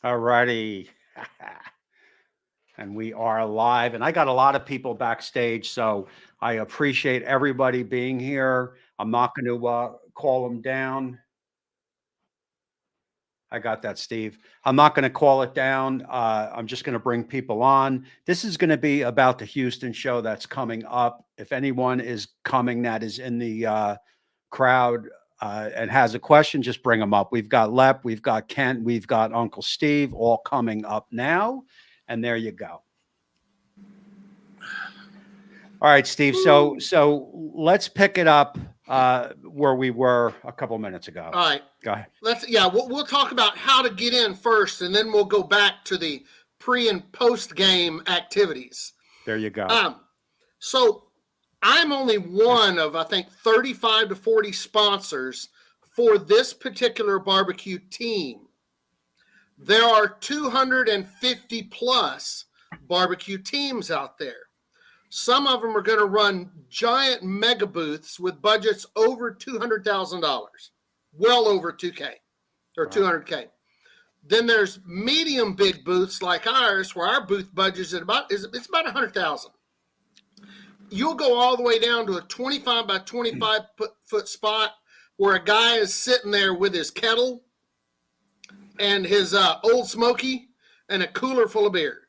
All righty. And we are live. And I got a lot of people backstage, so I appreciate everybody being here. I'm not going to call them down. I got that, Steve. I'm not going to call it down. I'm just going to bring people on. This is going to be about the Houston show that's coming up. If anyone is coming that is in the crowd and has a question, just bring them up. We've got Lep, we've got Kent, we've got Uncle Steve, all coming up now. And there you go. All right, Steve. So let's pick it up where we were a couple minutes ago. All right. Go ahead. We'll talk about how to get in first, and then we'll go back to the pre and post game activities. There you go. So I'm only one of, I think, 35 to 40 sponsors for this particular barbecue team. There are 250 plus barbecue teams out there. Some of them are going to run giant mega booths with budgets over $200,000, well over 2K or 200K. Then there's medium big booths like ours, where our booth budget is about 100,000. You'll go all the way down to a 25 by 25 foot spot where a guy is sitting there with his kettle and his Old Smoky and a cooler full of beer.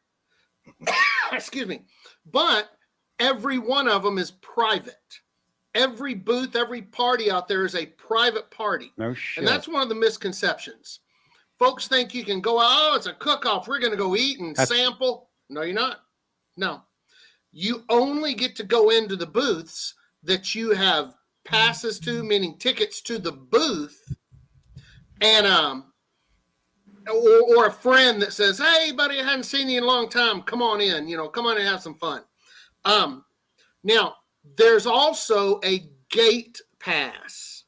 Excuse me. But every one of them is private. Every booth, every party out there is a private party. No shit. And that's one of the misconceptions. Folks think you can go, oh, it's a cook-off. We're going to go eat and sample. No, you're not. No. You only get to go into the booths that you have passes to, meaning tickets to the booth, and or a friend that says, hey, buddy, I hadn't seen you in a long time. Come on in. Come on and have some fun. Now, there's also a gate pass.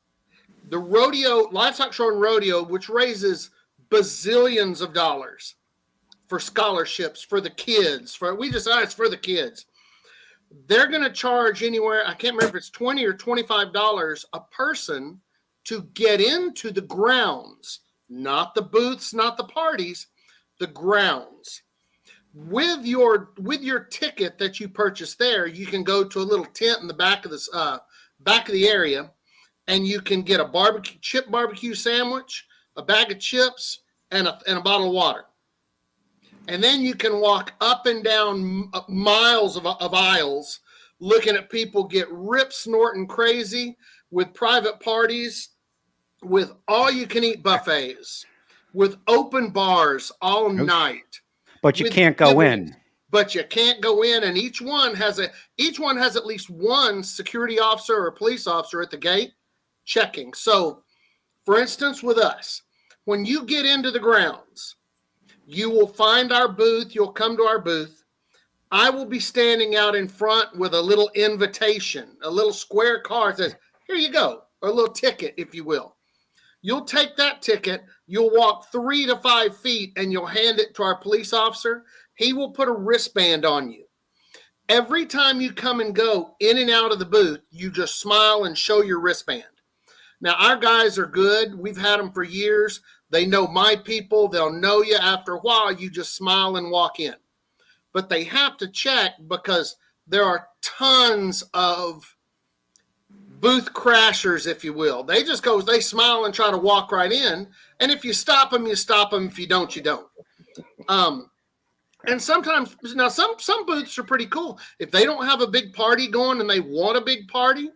The Rodeo, Livestock Show and Rodeo, which raises bazillions of dollars for scholarships for the kids. It's for the kids. They're going to charge anywhere, I can't remember if it's $20 or $25 a person to get into the grounds, not the booths, not the parties, the grounds. With your ticket that you purchase there, you can go to a little tent in the back of the area, and you can get a chip barbecue sandwich, a bag of chips, and a bottle of water. And then you can walk up and down miles of aisles, looking at people get rip snorting crazy with private parties, with all-you-can-eat buffets, with open bars all night. But you can't go in. But you can't go in, and each one has at least one security officer or police officer at the gate checking. So, for instance, with us, when you get into the grounds, you will find our booth. You'll come to our booth. I will be standing out in front with a little invitation, a little square card that says, here you go, or a little ticket, if you will. You'll take that ticket, you'll walk 3 to 5 feet, and you'll hand it to our police officer. He will put a wristband on you. Every time you come and go in and out of the booth, you just smile and show your wristband. Now, our guys are good. We've had them for years. They know my people. They'll know you. After a while, you just smile and walk in. But they have to check because there are tons of booth crashers, if you will. They just go, they smile and try to walk right in. And if you stop them, you stop them. If you don't, you don't. And sometimes, now some booths are pretty cool. If they don't have a big party going and they want a big party,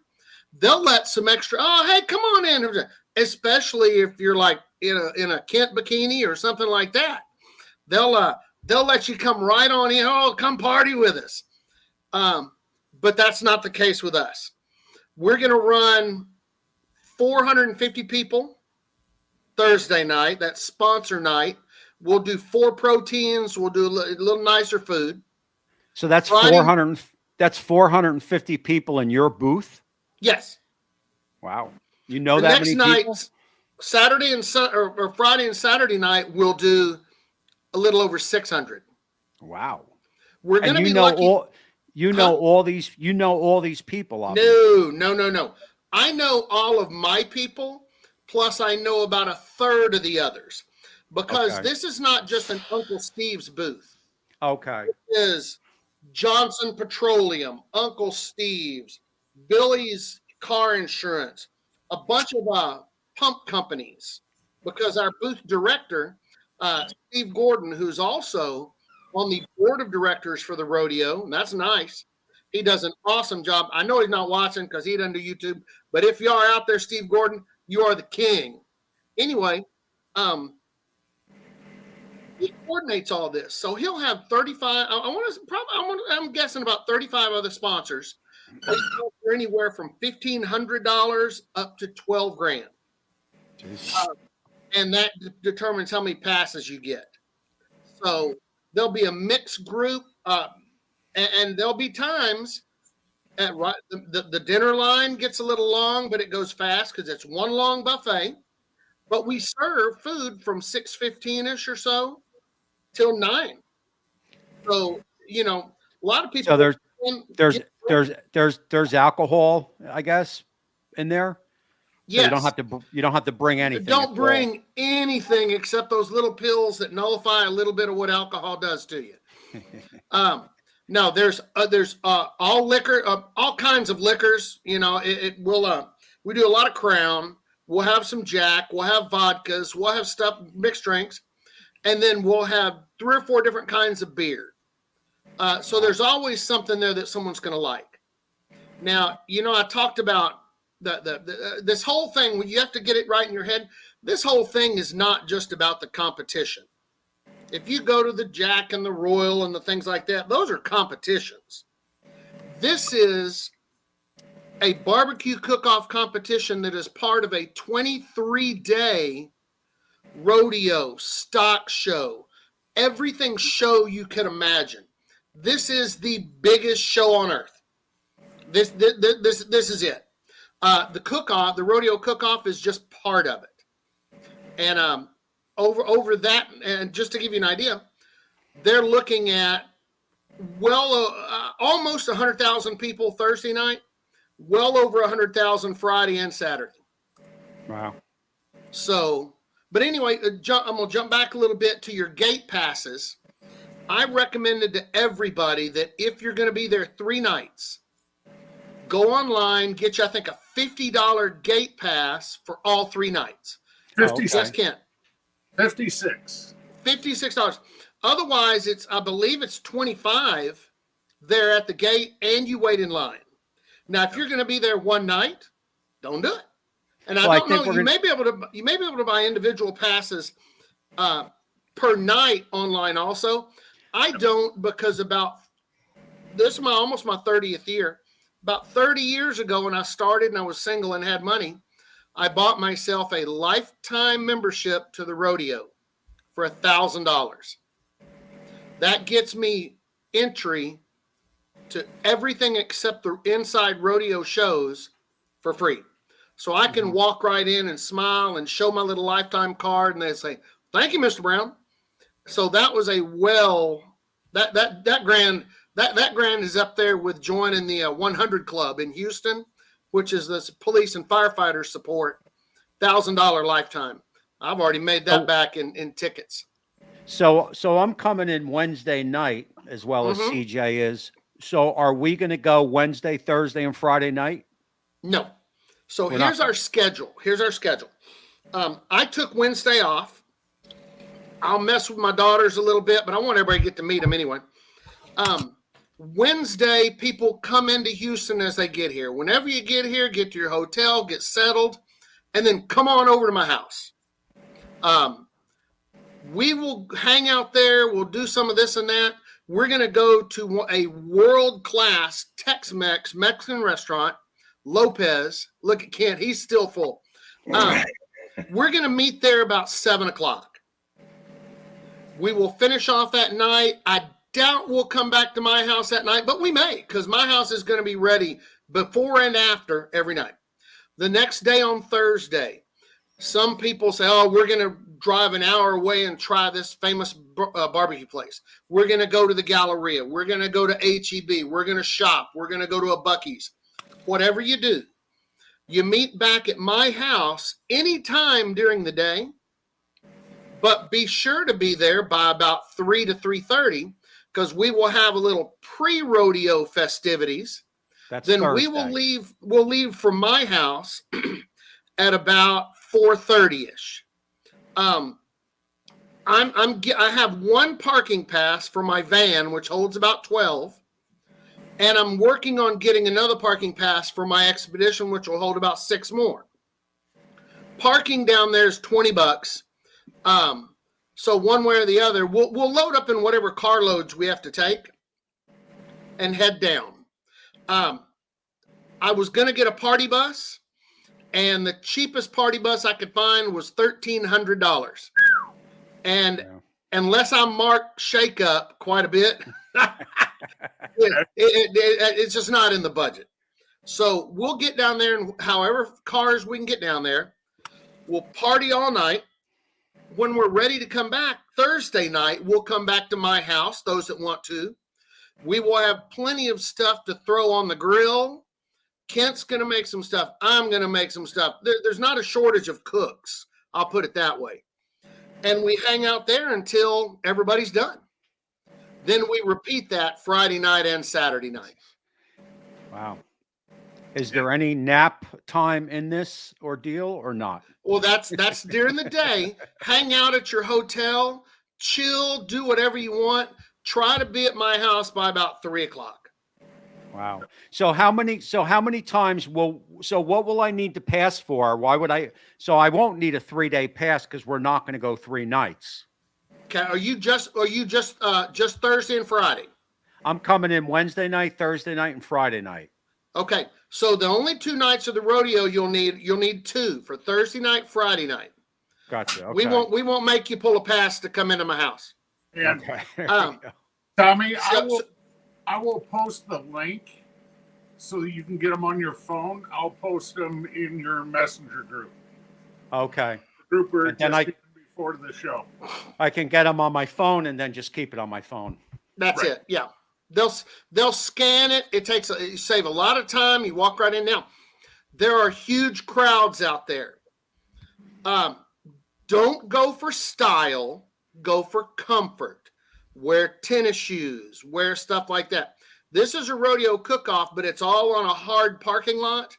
they'll let some extra, oh, hey, come on in. Especially if you're like in a Kent bikini or something like that. They'll let you come right on in. Oh, come party with us. But that's not the case with us. We're going to run 450 people Thursday night. That's sponsor night. We'll do 4 proteins. We'll do a little nicer food. So that's Friday, 400. That's 450 people in your booth. Yes. Wow. You know that many people? Next night, Saturday and or Friday and Saturday night, we'll do a little over 600. Wow. We're going to be lucky. You know all these people. Obviously. No. I know all of my people, plus I know about a third of the others. because Okay. this is not just an Uncle Steve's booth. Okay. It is Johnson Petroleum, Uncle Steve's, Billy's Car Insurance, a bunch of pump companies, because our booth director, Steve Gordon, who's also on the board of directors for the rodeo, and that's nice. He does an awesome job. I know he's not watching because he doesn't do YouTube, but if you are out there, Steve Gordon, you are the king. Anyway, he coordinates all this, so he'll have 35. I'm guessing about 35 other sponsors. They sponsor anywhere from $1,500 up to $12,000, and that determines how many passes you get. So there'll be a mixed group, and there'll be times the dinner line gets a little long, but it goes fast because it's one long buffet. But we serve food from 6:15ish or so till 9. So a lot of people. So there's alcohol, I guess, in there. So Yes. You don't have to bring anything. Don't bring anything except those little pills that nullify a little bit of what alcohol does to you. No, there's all liquor, all kinds of liquors. We do a lot of Crown. We'll have some Jack. We'll have vodkas. We'll have mixed drinks, and then we'll have 3 or 4 different kinds of beer. So there's always something there that someone's going to like. Now, I talked about this whole thing. You have to get it right in your head. This whole thing is not just about the competition. If you go to the Jack and the Royal and the things like that, those are competitions. This is a barbecue cook-off competition that is part of a 23-day rodeo stock show. Everything show you can imagine. This is the biggest show on earth. This is it. The cook-off, the rodeo cook-off, is just part of it. And over that, and just to give you an idea, they're looking at almost 100,000 people Thursday night, well over 100,000 Friday and Saturday. Wow. So, but anyway, I'm going to jump back a little bit to your gate passes. I recommended to everybody that if you're going to be there 3 nights, go online, get you, I think, a $50 gate pass for all 3 nights. 56. Yes, Kent. 56. $56. Otherwise, I believe it's $25 there at the gate, and you wait in line. Now, if you're going to be there one night, don't do it. And I don't know. You may be able to buy individual passes per night online. Also, I don't, because this is almost my 30th year. About 30 years ago, when I started and I was single and had money, I bought myself a lifetime membership to the rodeo for $1,000. That gets me entry to everything except the inside rodeo shows for free. So I can walk right in and smile and show my little lifetime card, and they say, "Thank you, Mr. Brown." So that was that grand is up there with joining the 100 Club in Houston, which is the police and firefighters support, $1,000 lifetime. I've already made that back in tickets. So I'm coming in Wednesday night as well as CJ is. So are we going to go Wednesday, Thursday, and Friday night? No. So here's our schedule. I took Wednesday off. I'll mess with my daughters a little bit, but I want everybody to get to meet them anyway. Wednesday, people come into Houston as they get here. Whenever you get here, get to your hotel, get settled, and then come on over to my house. We will hang out there. We'll do some of this and that. We're going to go to a world-class Tex-Mex Mexican restaurant, Lopez. Look at Kent. He's still full. We're going to meet there about 7 o'clock. We will finish off that night. I doubt we'll come back to my house that night, but we may, because my house is going to be ready before and after every night. The next day on Thursday, some people say, "Oh, we're going to drive an hour away and try this famous barbecue place. We're going to go to the Galleria. We're going to go to HEB. We're going to shop. We're going to go to a Buc-ee's." Whatever you do, you meet back at my house anytime during the day. But be sure to be there by about 3 to 3:30 because we will have a little pre-rodeo festivities. That's Then Thursday. we will leave. We'll leave from my house at about 4:30ish. I have one parking pass for my van, which holds about 12, and I'm working on getting another parking pass for my expedition, which will hold about 6 more. Parking down there is $20. So one way or the other, we'll load up in whatever car loads we have to take and head down. I was going to get a party bus, and the cheapest party bus I could find was $1,300. And unless I mark shake up quite a bit, it's just not in the budget. So we'll get down there, and however cars we can get down there, we'll party all night. When we're ready to come back Thursday night, we'll come back to my house, those that want to. We will have plenty of stuff to throw on the grill. Kent's going to make some stuff. I'm going to make some stuff. There's not a shortage of cooks. I'll put it that way. And we hang out there until everybody's done. Then we repeat that Friday night and Saturday night. Wow. Is there any nap time in this ordeal or not? Well, that's during the day. Hang out at your hotel, chill, do whatever you want. Try to be at my house by about 3:00. Wow. So how many times what will I need to pass for? Why would I? So I won't need a 3-day pass because we're not going to go 3 nights. Okay. Are you just Thursday and Friday? I'm coming in Wednesday night, Thursday night, and Friday night. Okay. So the only 2 nights of the rodeo you'll need 2 for Thursday night, Friday night. Gotcha. Okay. We won't make you pull a pass to come into my house. And Okay. Tommy, I will post the link so that you can get them on your phone. I'll post them in your messenger group. Okay. The group we're And then just before the show. I can get them on my phone and then just keep it on my phone. That's it. Yeah. They'll scan it. You save a lot of time. You walk right in. Now, there are huge crowds out there. Don't go for style. Go for comfort. Wear tennis shoes. Wear stuff like that. This is a rodeo cook-off, but it's all on a hard parking lot.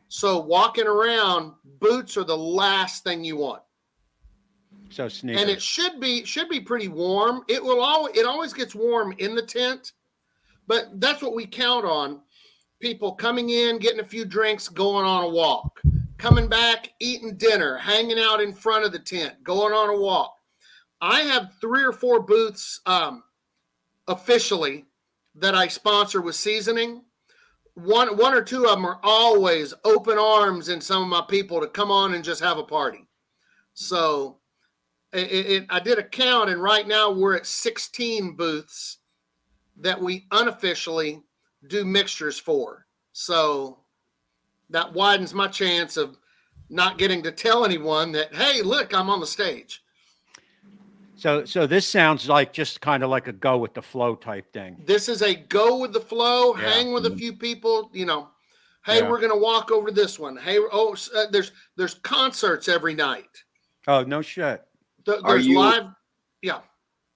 So walking around, boots are the last thing you want. So sneakers. And it should be pretty warm. It always gets warm in the tent, but that's what we count on. People coming in, getting a few drinks, going on a walk, coming back, eating dinner, hanging out in front of the tent, going on a walk. I have 3 or 4 booths officially that I sponsor with seasoning. One or 2 of them are always open arms and some of my people to come on and just have a party. So I did a count, and right now we're at 16 booths that we unofficially do mixtures for. So that widens my chance of not getting to tell anyone that, hey, look, I'm on the stage. So this sounds like just kind of like a go with the flow type thing. This is a go with the flow, Yeah. hang with a few people, hey, we're going to walk over this one. Hey, there's concerts every night. Oh, no shit. There's live. Yeah.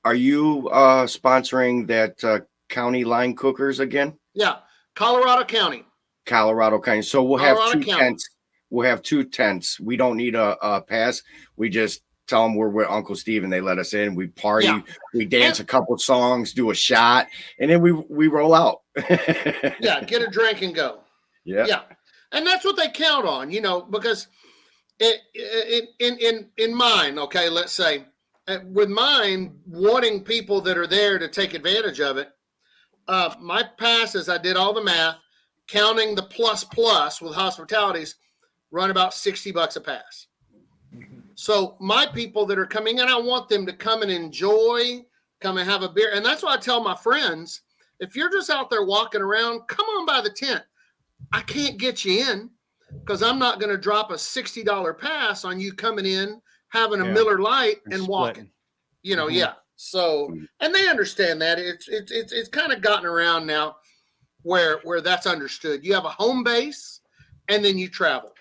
Are you sponsoring that county line cookers again? Yeah. Colorado County. Colorado County. So we'll have Colorado 2 County. tents. We'll have 2 tents. We don't need a pass. We just tell them we're with Uncle Steve and they let us in. We party. Yeah. We dance a couple songs, do a shot, and then we roll out. Yeah. Get a drink and go. Yeah. Yeah. And that's what they count on, because in mine, okay, let's say, with mine wanting people that are there to take advantage of it, my passes, I did all the math, counting the plus with hospitalities, run about $60 a pass. So my people that are coming in, I want them to come and enjoy, come and have a beer. And that's why I tell my friends, if you're just out there walking around, come on by the tent. I can't get you in because I'm not going to drop a $60 pass on you coming in, having a Miller Lite and walking, Yeah. So, and they understand that it's kind of gotten around now where that's understood. You have a home base and then you travel.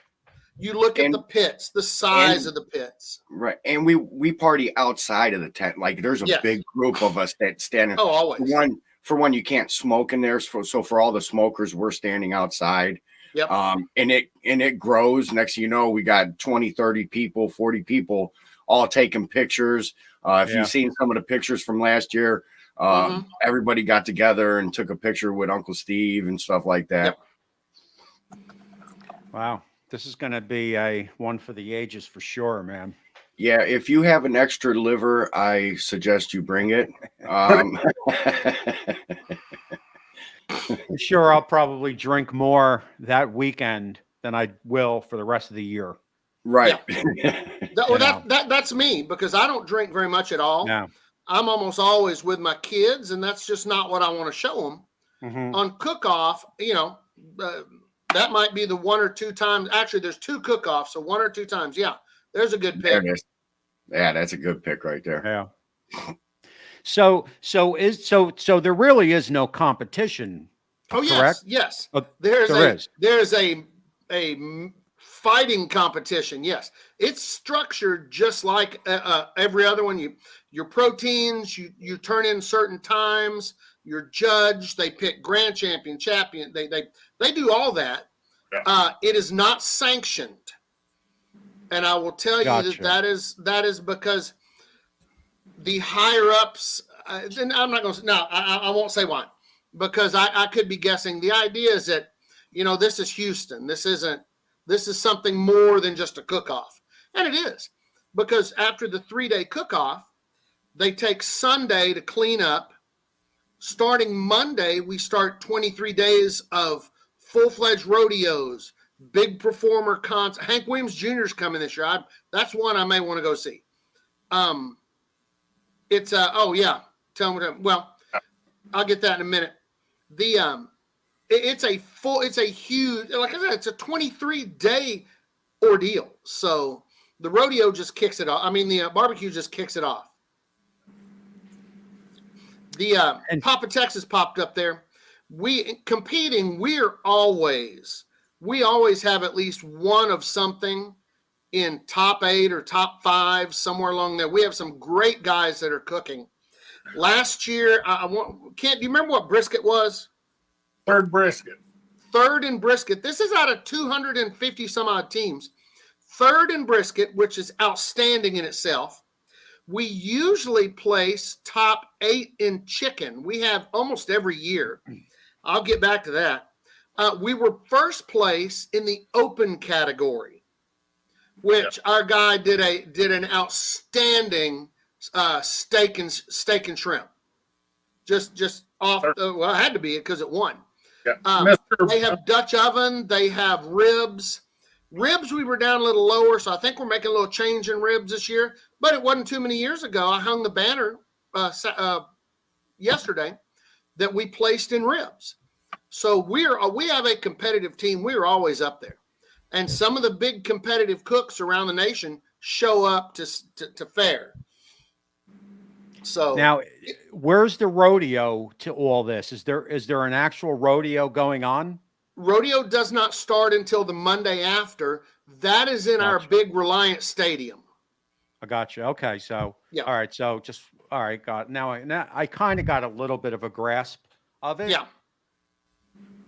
You look at And- the pits, the size and- of the pits. Right. And we party outside of the tent. Like there's a Yes. big group of us that stand. Oh, always. For one, you can't smoke in there. So for all the smokers, we're standing outside. Yep. And it grows. Next thing you know, we got 20, 30 people, 40 people all taking pictures. If Yeah. you've seen some of the pictures from last year, Mhm. everybody got together and took a picture with Uncle Steve and stuff like that. Yep. Wow. This is going to be a one for the ages for sure, man. Yeah, if you have an extra liver, I suggest you bring it. Sure, I'll probably drink more that weekend than I will for the rest of the year. Right. That's me, because I don't drink very much at all. Yeah. I'm almost always with my kids, and that's just not what I want to show them. Mhm. On Cookoff, that might be the one or two times. Actually, there's 2 Cookoffs, so 1 or 2 times. Yeah, there's a good There pick. it is. Yeah, that's a good pick right there. Yeah. So there really is no competition. Oh yes, correct? yes. Oh, There's there is. a fighting competition. Yes, it's structured just like every other one. Your proteins, you turn in certain times. You're judged. They pick grand champion. They do all that. Yeah. It is not sanctioned, and I will tell you Gotcha. that is because the higher ups. And I'm not going to. No, I won't say why, because I could be guessing. The idea is that this is Houston. This is something more than just a cook-off, and it is, because after the 3-day cook-off, they take Sunday to clean up. Starting Monday, we start 23 days of full-fledged rodeos, big performer cons. Hank Williams Jr. is coming this year. That's one I may want to go see. It's oh yeah, tell me. Well, I'll get that in a minute. It's a huge, like I said, it's a 23-day ordeal. So the rodeo just kicks it off. I mean, the barbecue just kicks it off. The Papa Texas popped up there. We always have at least one of something in top 8 or top 5, somewhere along there. We have some great guys that are cooking. Last year, do you remember what brisket was? Third brisket. Third in brisket. This is out of 250 some odd teams. Third in brisket, which is outstanding in itself. We usually place top 8 in chicken. We have almost every year. I'll get back to that. We were first place in the open category, which our guy did an outstanding steak and shrimp. Just off. Well, it had to be because it won. Yeah. They have Dutch oven. They have ribs. Ribs, we were down a little lower, so I think we're making a little change in ribs this year. But it wasn't too many years ago. I hung the banner yesterday that we placed in ribs. So we have a competitive team. We're always up there, and some of the big competitive cooks around the nation show up to fair. So Now, where's the rodeo to all this? Is there an actual rodeo going on? Rodeo does not start until the Monday after. That is in our big Reliant Stadium. I got you. Okay, so Yeah. all right, so just all right. Now I kind of got a little bit of a grasp of it. Yeah,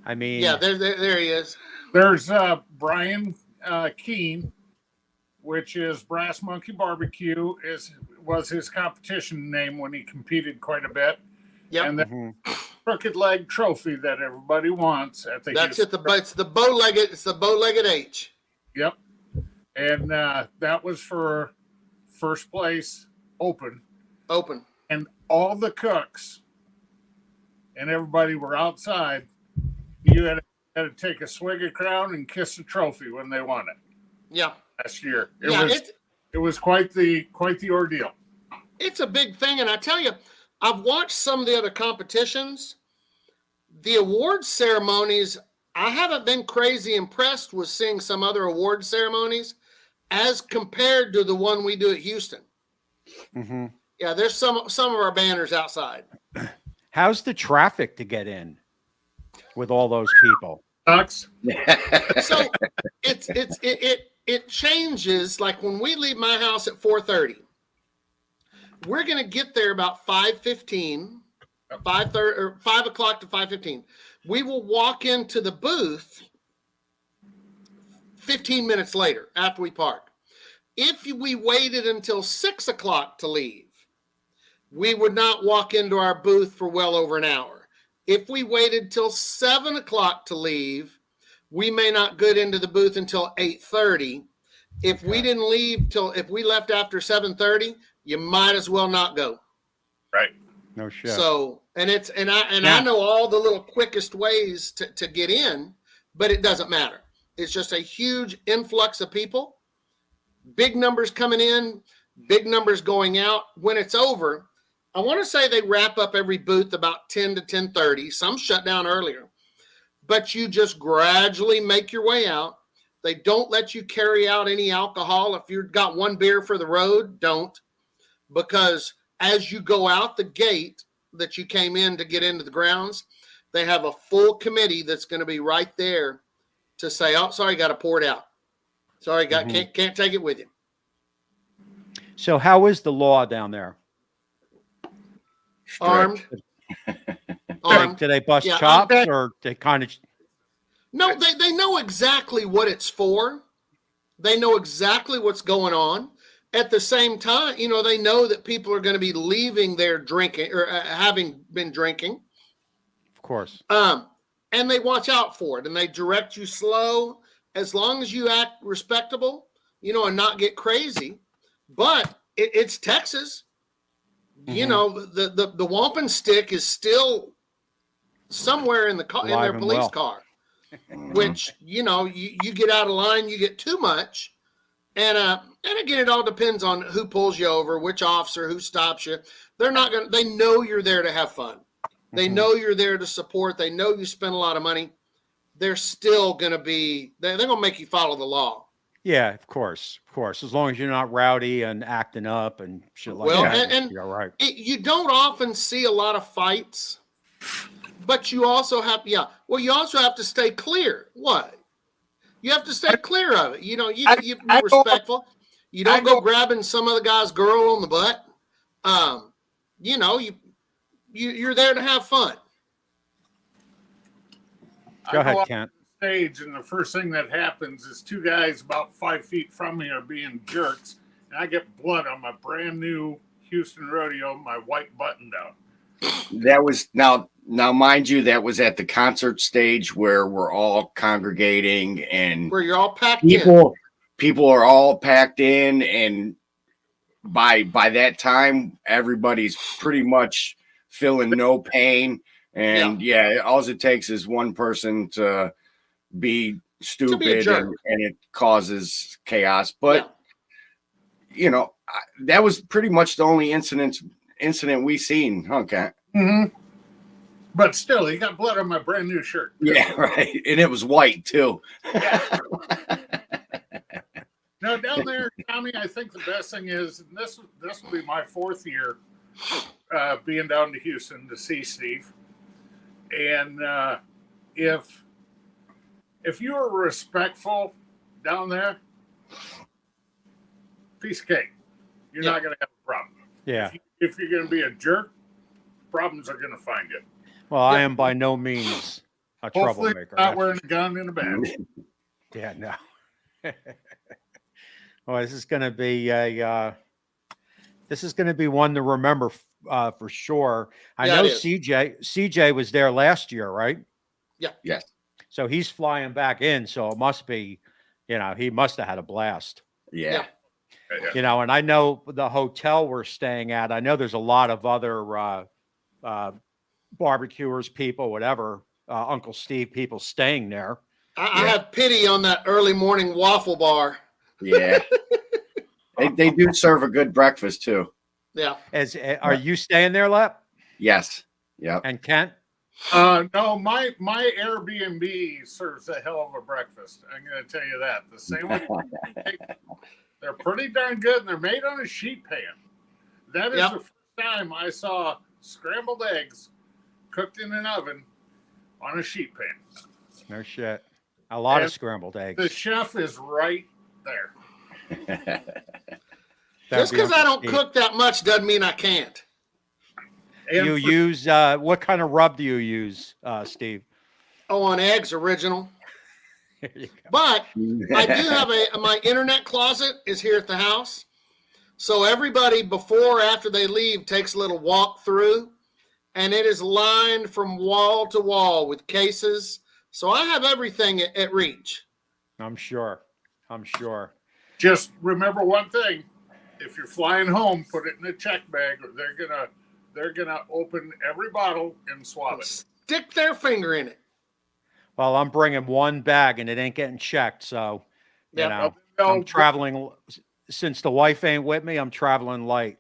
I mean, yeah. There he is. There's Brian Keene, which is Brass Monkey Barbecue, was his competition name when he competed quite a bit. Yep. And the crooked leg trophy that everybody wants. That's it. It's the bow-legged. It's the bow-legged H. Yep. And that was for first place open. Open. And all the cooks and everybody were outside. You had to take a swig of Crown and kiss the trophy when they won it Yeah. last year. It was quite the ordeal. It's a big thing, and I tell you, I've watched some of the other competitions. The award ceremonies, I haven't been crazy impressed with seeing some other award ceremonies as compared to the one we do at Houston. Mm-hmm. Yeah, there's some of our banners outside. How's the traffic to get in with all those people? Sucks. So it changes. Like when we leave my house at 4:30, we're going to get there about 5:15, 5:30 or 5 o'clock to 5:15. We will walk into the booth 15 minutes later after we park. If we waited until 6 o'clock to leave, we would not walk into our booth for well over an hour. If we waited till 7 o'clock to leave, we may not get into the booth until 8:30. If we didn't leave if we left after 7:30, you might as well not go. Right. No shit. So, I know all the little quickest ways to get in, but it doesn't matter. It's just a huge influx of people, big numbers coming in, big numbers going out. When it's over, I want to say they wrap up every booth about 10 to 10:30. Some shut down earlier, but you just gradually make your way out. They don't let you carry out any alcohol. If you've got one beer for the road, don't, because as you go out the gate that you came in to get into the grounds, they have a full committee that's going to be right there to say, "Oh, sorry, got to pour it out. Sorry, can't take it with you." So how is the law down there? Armed. Do they bust Yeah, chops or they kind of? No, they know exactly what it's for. They know exactly what's going on. At the same time, they know that people are going to be leaving there drinking or having been drinking. Of course. And they watch out for it, and they direct you slow, as long as you act respectable, and not get crazy. But it's Texas. The wampum stick is still somewhere in the car, in their police car, which, you get out of line, you get too much. And again, it all depends on who pulls you over, which officer, who stops you. They know you're there to have fun. They know you're there to support. They know you spend a lot of money. They're still going to they're going to make you follow the law. Yeah, of course. As long as you're not rowdy and acting up and shit like that. And you're right. You don't often see a lot of fights, but you also have, you also have to stay clear. What? You have to stay clear of it. You be respectful. You don't go grabbing some other guy's girl on the butt. You're there to have fun. Go ahead, Kent. Stage, and the first thing that happens is two guys about 5 feet from me are being jerks, and I get blood on my brand new Houston Rodeo, my white button down. That was now, mind you, that was at the concert stage where we're all congregating and where you're all packed in. People are all packed in, and by that time, everybody's pretty much feeling no pain. And all it takes is one person to be stupid and it causes chaos. But that was pretty much the only incident we seen, huh, Kat? Mm-hmm. But still, he got blood on my brand new shirt. Yeah, right. And it was white too. Yeah. Now down there, Tommy, I think the best thing is, and this will be my fourth year being down to Houston to see Steve. And if you are respectful down there, piece of cake. You're not going to have a problem. Yeah. If you're going to be a jerk, problems are going to find you. Well, I am by no means a troublemaker. Not wearing a gun in a bag. Yeah, no. Well, this is going to be one to remember for sure. I know CJ was there last year, right? Yeah. Yes. So he's flying back in. So it must be, he must have had a blast. Yeah. And I know the hotel we're staying at, I know there's a lot of other barbecuers, people, whatever, Uncle Steve people staying there. I have pity on that early morning waffle bar. Yeah. They do serve a good breakfast too. Yeah. Are you staying there, Lep? Yes. Yeah. And Kent? No, my Airbnb serves a hell of a breakfast. I'm going to tell you that. The same way they're pretty darn good, and they're made on a sheet pan. That is the first time I saw scrambled eggs cooked in an oven on a sheet pan. No shit. A lot of scrambled eggs. The chef is right There. Just because I don't Steve. cook that much doesn't mean I can't. And You for- use what kind of rub do you use, Steve? Oh, on eggs, original. There you go. But I do have my internet closet is here at the house. So everybody before or after they leave takes a little walk through, and it is lined from wall to wall with cases. So I have everything at reach. I'm sure. just remember one thing: if you're flying home, put it in a check bag, or they're gonna open every bottle and swab it. Stick their finger in it. Well, I'm bringing one bag and it ain't getting checked. So, you Yep. know, They'll- I'm traveling. Since the wife ain't with me, I'm traveling light.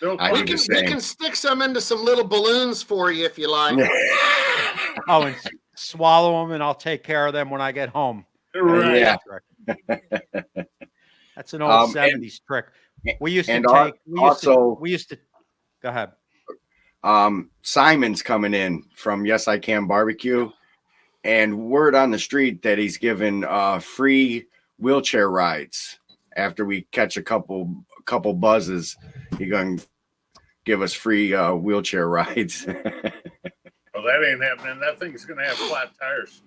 they'll I come- do the We same. can stick some into some little balloons for you if you like. Oh, and swallow them, and I'll take care of them when I get home. Right. Yeah. That's an old And- 70s trick. We used to and take. also- we used to. Go ahead. Simon's coming in from Yes I Can Barbecue, and word on the street that he's giving free wheelchair rides after we catch a couple buzzes. He's gonna give us free wheelchair rides. Well, that ain't happening. That thing's gonna have flat tires.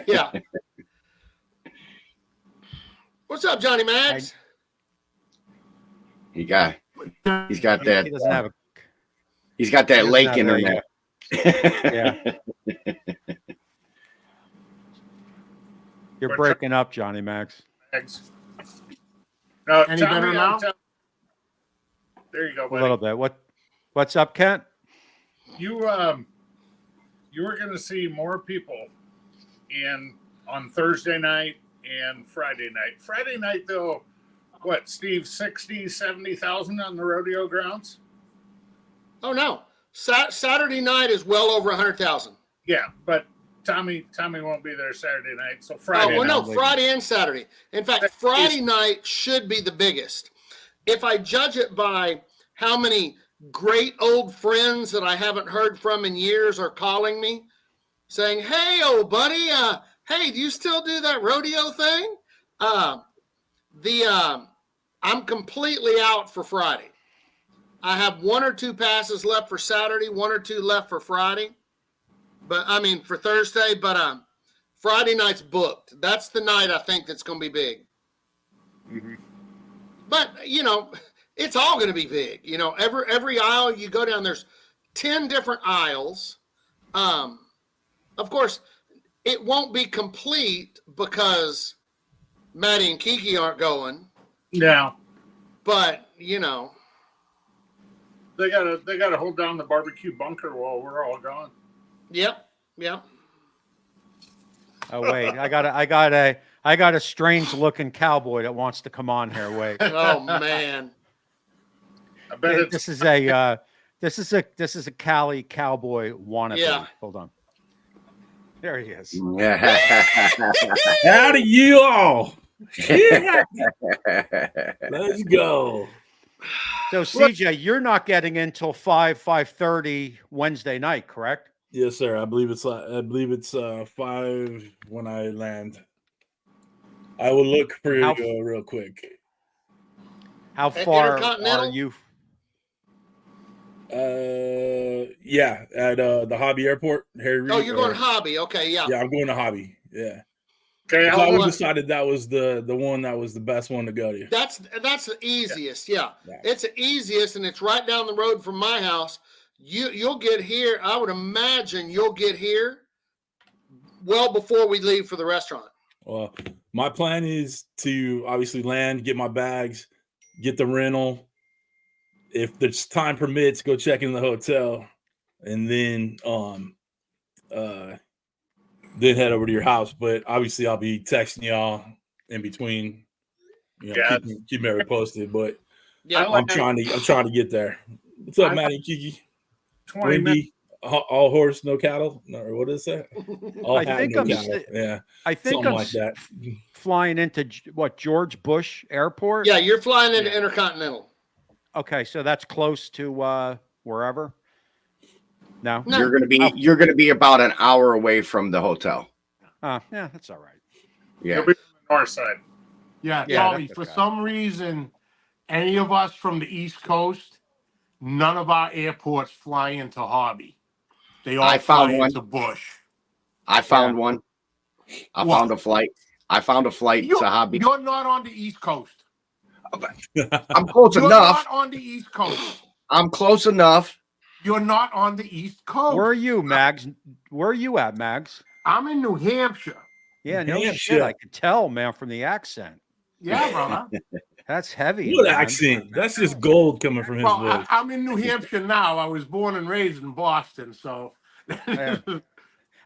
Yeah. What's up, Johnny Max? he's got that. He doesn't have a. He's got that doesn't lake have internet. Yeah. You're We're breaking up, Johnny Max. Thanks. No, Any better now? There you go, A buddy. little bit. What's up, Kent? You are going to see more people on Thursday night and Friday night. Friday night, though, what, Steve, 60, 70,000 on the rodeo grounds? Oh no, Saturday night is well over 100,000. Yeah, but Tommy won't be there Saturday night, so Oh Friday well, night. no, Friday and Saturday. In fact, Friday night should be the biggest. If I judge it by how many great old friends that I haven't heard from in years are calling me, saying, "Hey, old buddy, hey, do you still do that rodeo thing?" I'm completely out for Friday. I have one or two passes left for Saturday, one or two left for Friday, for Thursday. But Friday night's booked. That's the night I think that's going to be big. Mm-hmm. But it's all going to be big. Every aisle you go down, there's 10 different aisles. Of course, it won't be complete because Maddie and Kiki aren't going. Yeah. But They gotta hold down the barbecue bunker while we're all gone. Yep. Oh wait, I got a strange looking cowboy that wants to come on here. Wait. Oh man. I bet it's This is a Cali cowboy wannabe. Yeah. Hold on. There he is. Howdy, you all. Yeah. Let's go. So CJ, you're not getting in till 5:30 Wednesday night, correct? Yes, sir. I believe it's 5 when I land. I will look for How- you real quick. How far are Intercontinental? you? Yeah, at the Hobby Airport. Harry Reid, Oh, you're going hobby. Okay, yeah. Yeah, I'm going to Hobby. Yeah. okay. So I Well, decided that was the one that was the best one to go to. That's the easiest. Yeah. Yeah. It's the easiest, and it's right down the road from my house. You'll get here. I would imagine you'll get here well before we leave for the restaurant. Well, my plan is to obviously land, get my bags, get the rental. If the time permits, go check in the hotel, and then head over to your house. But obviously, I'll be texting y'all in between. Yeah. Keep me posted. But Yeah. I'm trying to get there. What's up, Maddie and Kiki? 20 minutes. Windy, all horse, no cattle. No, or what is that? All I hat, think no I'm cattle. st- Yeah, I think something I'm like that. flying into George Bush Airport. Yeah, you're flying into Intercontinental. Okay, so that's close to wherever. No. No. You're gonna be about an hour away from the hotel. Yeah, that's all right. Yeah. You'll be on the north side. Yeah, Yeah, Tommy, that's for okay. some reason, any of us from the East Coast, none of our airports fly into Hobby. They all I found fly one. into Bush. I found one. I What? found a flight. I found a flight You're, to Hobby. you're not on the East Coast. I'm close You're enough. not on the East Coast. I'm close enough. You're not on the East Coast. Where are you, Mags? Where are you at, Mags? I'm in New Hampshire. Yeah, no Hampshire. shit. I could tell, man, from the accent. Yeah, brother. That's heavy. What man. accent? That's just gold coming from his Well, voice. I'm in New Hampshire now. I was born and raised in Boston, so. Yeah.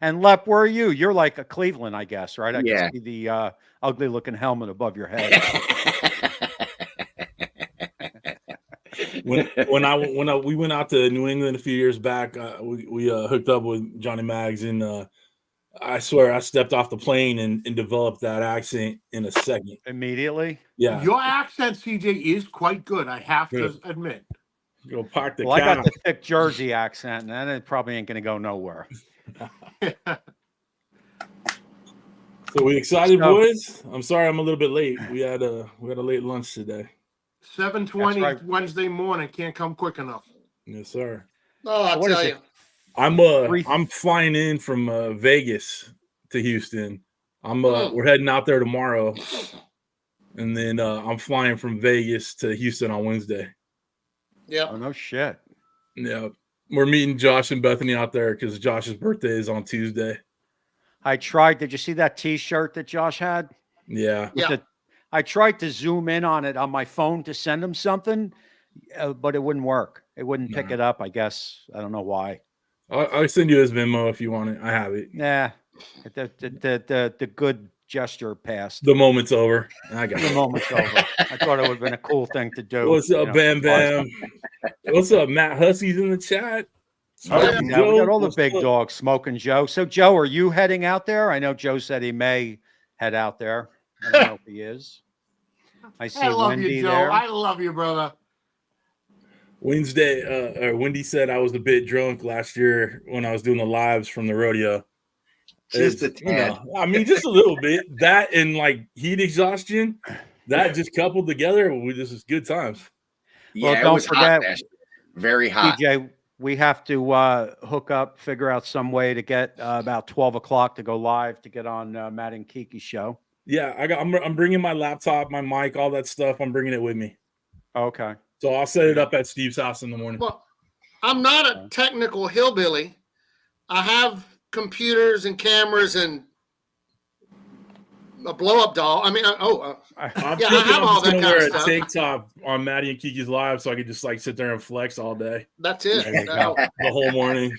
And Lep, where are you? You're like a Cleveland, I guess, right? I Yeah. can see the ugly looking helmet above your head. when we went out to New England a few years back, we hooked up with Johnny Mags, and I swear I stepped off the plane and developed that accent in a second. Immediately? Yeah. Your accent, CJ, is quite good, I have to Good. admit. Go park the Well, I got cow. the thick Jersey accent, and that it probably ain't going to go nowhere. So we excited, So- boys? I'm sorry I'm a little bit late. We had a late lunch today. 7:20 That's right. Wednesday morning, can't come quick enough. Yes, sir. Oh, I'll What is tell it? you. I'm flying in from Vegas to Houston. We're heading out there tomorrow, and then I'm flying from Vegas to Houston on Wednesday. Yeah. Oh, no shit. Yeah, we're meeting Josh and Bethany out there because Josh's birthday is on Tuesday. I tried. Did you see that T-shirt that Josh had? Yeah, Yeah. I tried to zoom in on it on my phone to send him something, but it wouldn't work. It wouldn't pick Nah. it up. I guess I don't know why. I'll send you his Venmo if you want it. I have it. Nah, the good gesture passed. The moment's over. I got The it. moment's over. I thought it would have been a cool thing to do. What's up, you know, Bam surprise Bam? What's up, Matt Hussey's in the chat? Oh, Smoking yeah, we got all the what's big up? dogs. Smoking Joe. So, Joe, are you heading out there? I know Joe said he may head out there. I don't know if he is. I see I love Wendy you, Joe. there. I love you, brother. Wendy said I was a bit drunk last year when I was doing the lives from the rodeo. Just a It's, tad. I mean, just a little bit. That and like heat exhaustion, that just coupled together, this is good times. Well, Yeah, it don't was hot forget, last year. Very hot. TJ, we have to hook up, figure out some way to get about 12 o'clock to go live to get on Matt and Kiki's show. Yeah, I'm bringing my laptop, my mic, all that stuff. I'm bringing it with me, Okay. so I'll set it up at Steve's house in the morning. Well, I'm not a technical hillbilly. I have computers and cameras and a blow-up doll. I mean, I'm yeah, thinking I have I'm all just that gonna kind wear of a stuff. tank top on Maddie and Kiki's live, so I could just like sit there and flex all day, That's it. There you go. the whole morning.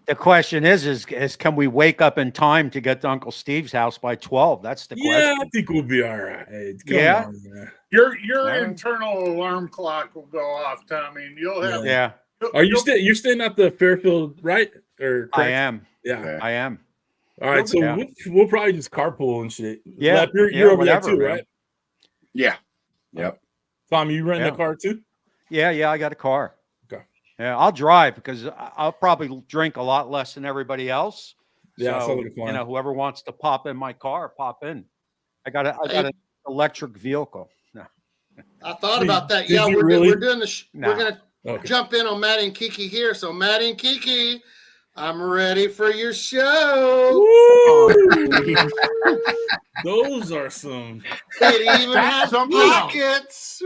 The question is can we wake up in time to get to Uncle Steve's house by 12? That's the Yeah, question. I think we'll be all right. Come Yeah? on, man. Your right. internal alarm clock will go off, Tommy, and you'll have. Yeah, Are you you're staying at the Fairfield, right? Or I correct? am. Yeah. I am. All right, so Yeah. we'll probably just carpool and shit. Yeah, Lep, you're yeah, over whatever, there too, man. right? Yeah. Yep. Tom, you renting Yeah. a car too? Yeah, I got a car. Okay. Yeah, I'll drive because I'll probably drink a lot less than everybody else. Yeah, so sounds like a plan. whoever wants to pop in my car, pop in. I got an electric vehicle. No. I thought Did- about that. did Yeah, you we're really? doing the. No. We're gonna Okay. jump in on Maddie and Kiki here. So Maddie and Kiki, I'm ready for your show. Woo! Those are some. It even That's has something else. pockets.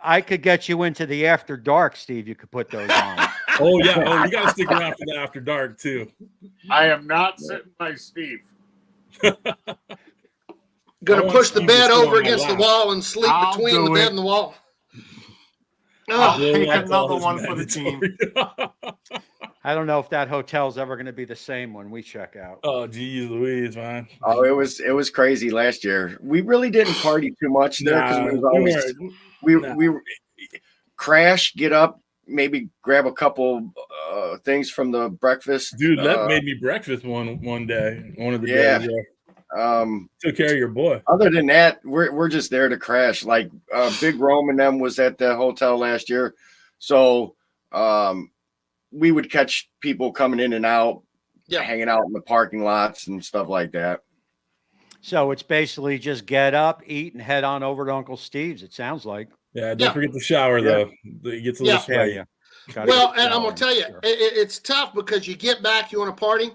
I could get you into the after dark, Steve. You could put those on. Oh yeah. Oh, you got to stick around for the after dark too. I am not sitting by Steve. Gonna I want push the Steve to bed sit over on my against the lap. wall and sleep I'll between do the bed it. and the wall. I'll Oh, take Blow up another all his one for the team. mandatory. I don't know if that hotel's ever going to be the same when we check out. Oh, geez, Louise, man. Oh, it was crazy last year. We really didn't party too much there because Nah, we was always weren't- we crash, get up, maybe grab a couple things from the breakfast. dude, that made me breakfast one day. One of the Yeah. days. Yeah. Um, Took care of your boy. other than that, we're just there to crash. Like Big Rome and them was at the hotel last year, so we would catch people coming in and out, Yeah. hanging out in the parking lots and stuff like that. So it's basically just get up, eat, and head on over to Uncle Steve's. It sounds like. Yeah, don't Yeah. forget the shower though. It gets a little Yeah. sweaty. Gotta Well, get and I'm going, gonna tell you, sure. it's tough because you get back, you want to party.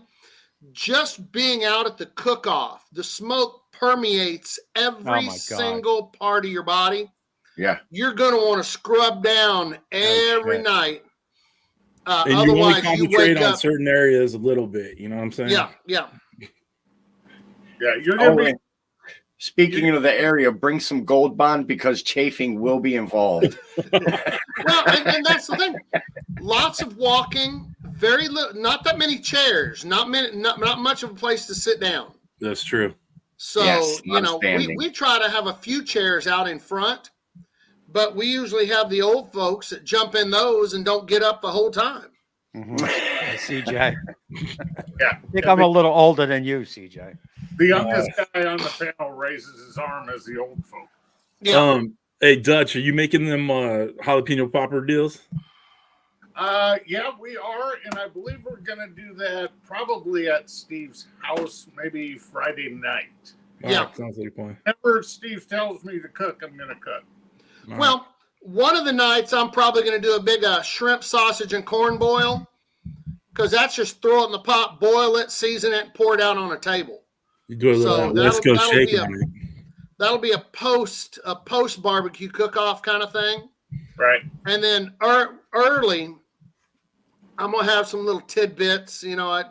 Just being out at the cook-off, the smoke permeates every my God. single part of your body. Yeah. You're going to want to scrub down every shit. night. And you only Otherwise, you concentrate wake on up. certain areas a little bit. You know what I'm saying? Yeah, yeah. Yeah, you're gonna be. and speaking of the area, bring some Gold Bond because chafing will be involved. Well, and that's the thing. Lots of walking, very little, not that many chairs, not much of a place to sit down. That's true. So, Yes, you know, standing. we try to have a few chairs out in front, but we usually have the old folks that jump in those and don't get up the whole time. Hey, CJ. Yeah. I think I'm a little older than you, CJ. The youngest guy on the panel raises his arm as the old folk. Yeah. Hey Dutch, are you making them jalapeno popper deals? Yeah, we are, and I believe we're gonna do that probably at Steve's house, maybe Friday night. Yeah. Right, sounds like a plan. Whenever Steve tells me to cook, I'm gonna cook. All right. Well, one of the nights I'm probably going to do a big shrimp, sausage, and corn boil because that's just throw it in the pot, boil it, season it, and pour it out on a table. You do a little So West Coast that'll shake be on it. That'll be a post barbecue cook-off kind of thing. Right. And then early, I'm gonna have some little tidbits. You know,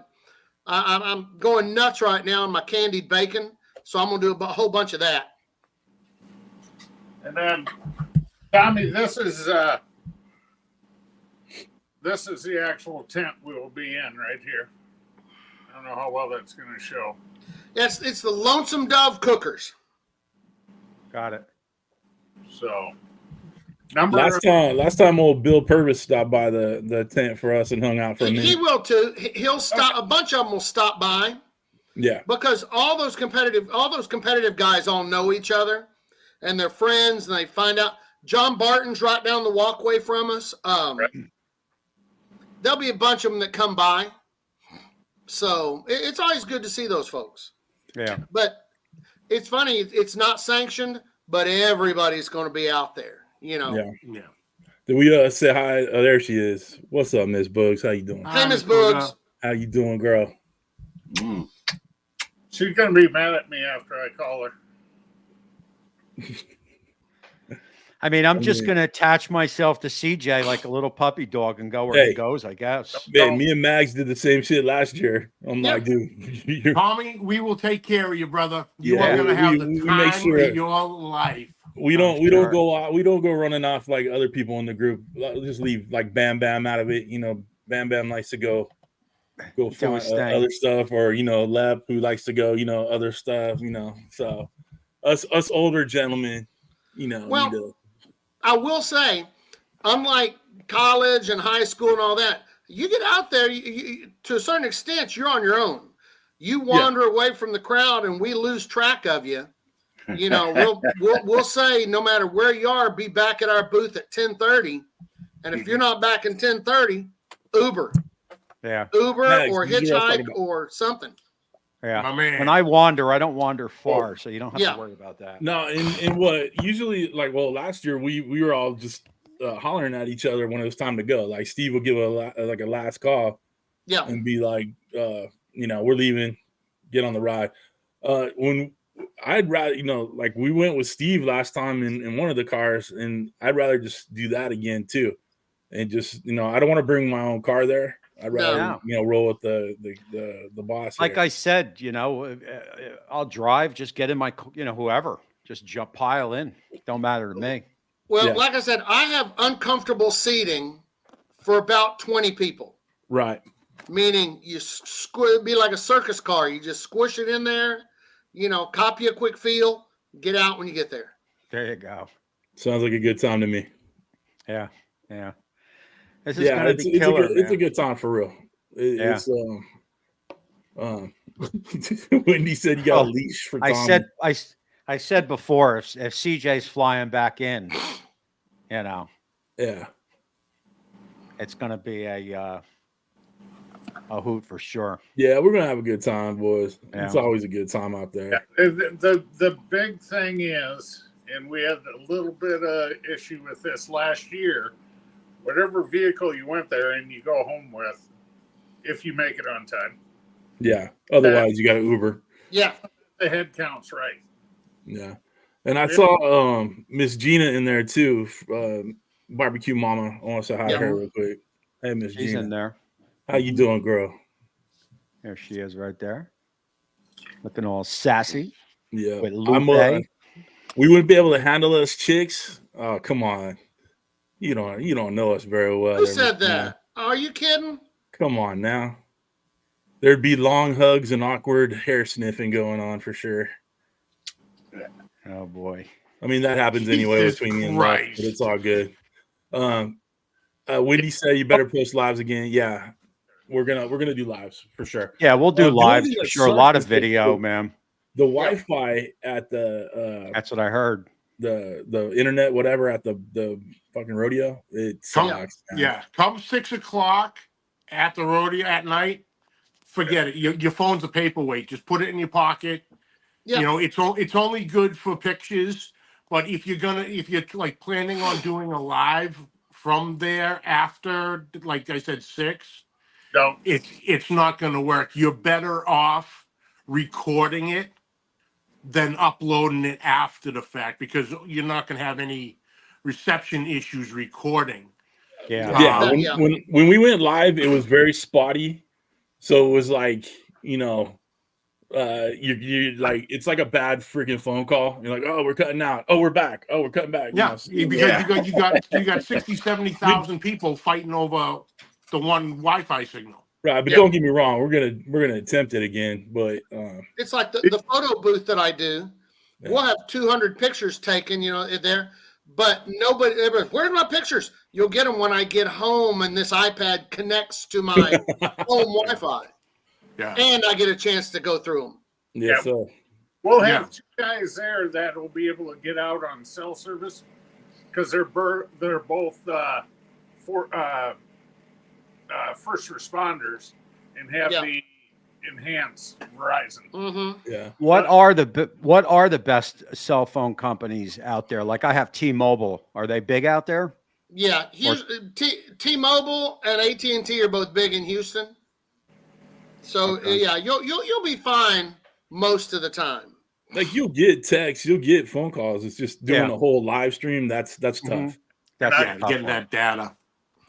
I'm going nuts right now on my candied bacon, so I'm gonna do a whole bunch of that. And then, Tommy, this is the actual tent we will be in right here. I don't know how well that's going to show. Yes, it's the Lonesome Dove Cookers. Got it. So, Last time old Bill Purvis stopped by the tent for us and hung out for a minute. He will too. He'll stop. A bunch of them will stop by Yeah. because all those competitive guys all know each other and they're friends, and they find out. John Barton's right down the walkway from us. Right. There'll be a bunch of them that come by. So it's always good to see those folks. Yeah. But it's funny. It's not sanctioned, but everybody's going to be out there, you know. Yeah. Yeah. Did we say hi? Oh, there she is. What's up, Miss Bugs? How you doing? Hey, Miss Boogs. How you doing, girl? she's going to be mad at me after I call her. I mean, I'm just going to attach myself to CJ like a little puppy dog and go where he goes, I guess. Man, me and Mags did the same shit last year. I'm like, dude, you're Tommy, we will take care of you, brother. You Yeah, are gonna have the we time make sure- of your life. we don't go running off like other people in the group. Just leave like Bam Bam out of it. You know, Bam Bam likes to go find his thing. other stuff, or Lep who likes to go other stuff. So us older gentlemen, Well, need to- I will say, unlike college and high school and all that, you get out there, you, to a certain extent, you're on your own. You wander away from the crowd and we lose track of you. You know, we'll say no matter where you are, be back at our booth at 10:30. And if you're not back in 10:30, Uber Yeah. Max, or did you guys talk hitchhike about- or something. Yeah. My man. When I wander, I don't wander far, so you don't have Yeah. to worry about that. No, and what usually last year we were all just hollering at each other when it was time to go. Like Steve will give a last call Yeah. and be like, we're leaving, get on the ride. When I'd rather, like we went with Steve last time in one of the cars, and I'd rather just do that again too. And just, I don't want to bring my own car there. I'd rather, roll with the boss. Like here. I said, I'll drive, just get in my, whoever, just pile in. Don't matter to me. Well, Yeah. like I said, I have uncomfortable seating for about 20 people. Right. Meaning it'd be like a circus car. You just squish it in there, copy a quick feel, get out when you get there. There you go. Sounds like a good time to me. Yeah. Yeah. This is going to be killer. It's a good time for real. It's Wendy said you got a leash for Tommy. I said before, if CJ's flying back in, Yeah. it's going to be a a hoot for sure. Yeah, we're gonna have a good time, boys. Yeah. It's always a good time out there. The big thing is, and we had a little bit of issue with this last year, whatever vehicle you went there and you go home with, if you make it on time. Yeah. Otherwise, you got to Uber. Yeah. The head count's right. Yeah. And I saw Miss Gina in there too, barbecue mama. I want to say hi to her real quick. Hey, Miss She's Gina. in there. How you doing, girl? There she is right there. Looking all sassy. Yeah. With we wouldn't be able to handle us chicks. Oh, come on. You don't know us very well. Who said that? Are you kidding? Come on now. There'd be long hugs and awkward hair sniffing going on for sure. Oh boy. I mean, that happens anyway Jesus between me and Mike, Christ. but it's all good. Wendy said you better post lives again. Yeah, we're gonna do lives for sure. Yeah, we'll do the only lives thing for that sure. A sucks lot of is video, man. The Wi-Fi at the That's what I heard. the internet, whatever, at the fucking rodeo, it sucks. man. Yeah, come 6 o'clock at the rodeo at night. Forget it. Your phone's a paperweight. Just put it in your pocket. Yeah. You know, it's only good for pictures. But if you're like planning on doing a live from there after, like I said, 6, No. it's not gonna work. You're better off recording it than uploading it after the fact, because you're not gonna have any reception issues recording. Yeah. Yeah, Yeah. when we went live, it was very spotty. So it was like, you like, it's like a bad freaking phone call. You're like, oh, we're cutting out. Oh, we're back. Oh, we're cutting back. Yeah, because you got 60, 70,000 people fighting over the one Wi-Fi signal. Right, but Yeah. don't get me wrong, we're gonna attempt it again. But It's like the photo booth that I do. Yeah. We'll have 200 pictures taken, there, but everybody's, where's my pictures? You'll get them when I get home and this iPad connects to my home Wi-Fi, Yeah. and I get a chance to go through them. yeah, so We'll have 2 guys there that will be able to get out on cell service because they're both first responders and have the enhanced Verizon. Mm-hmm. yeah. What are the best cell phone companies out there? Like I have T-Mobile. Are they big out there? Yeah, T-Mobile and AT&T are both big in Houston. So Okay. yeah, you'll be fine most of the time. Like you'll get texts, you'll get phone calls. It's just doing Yeah. a whole live stream. That's tough. Mhm. Yeah, That's a tough getting one. that data.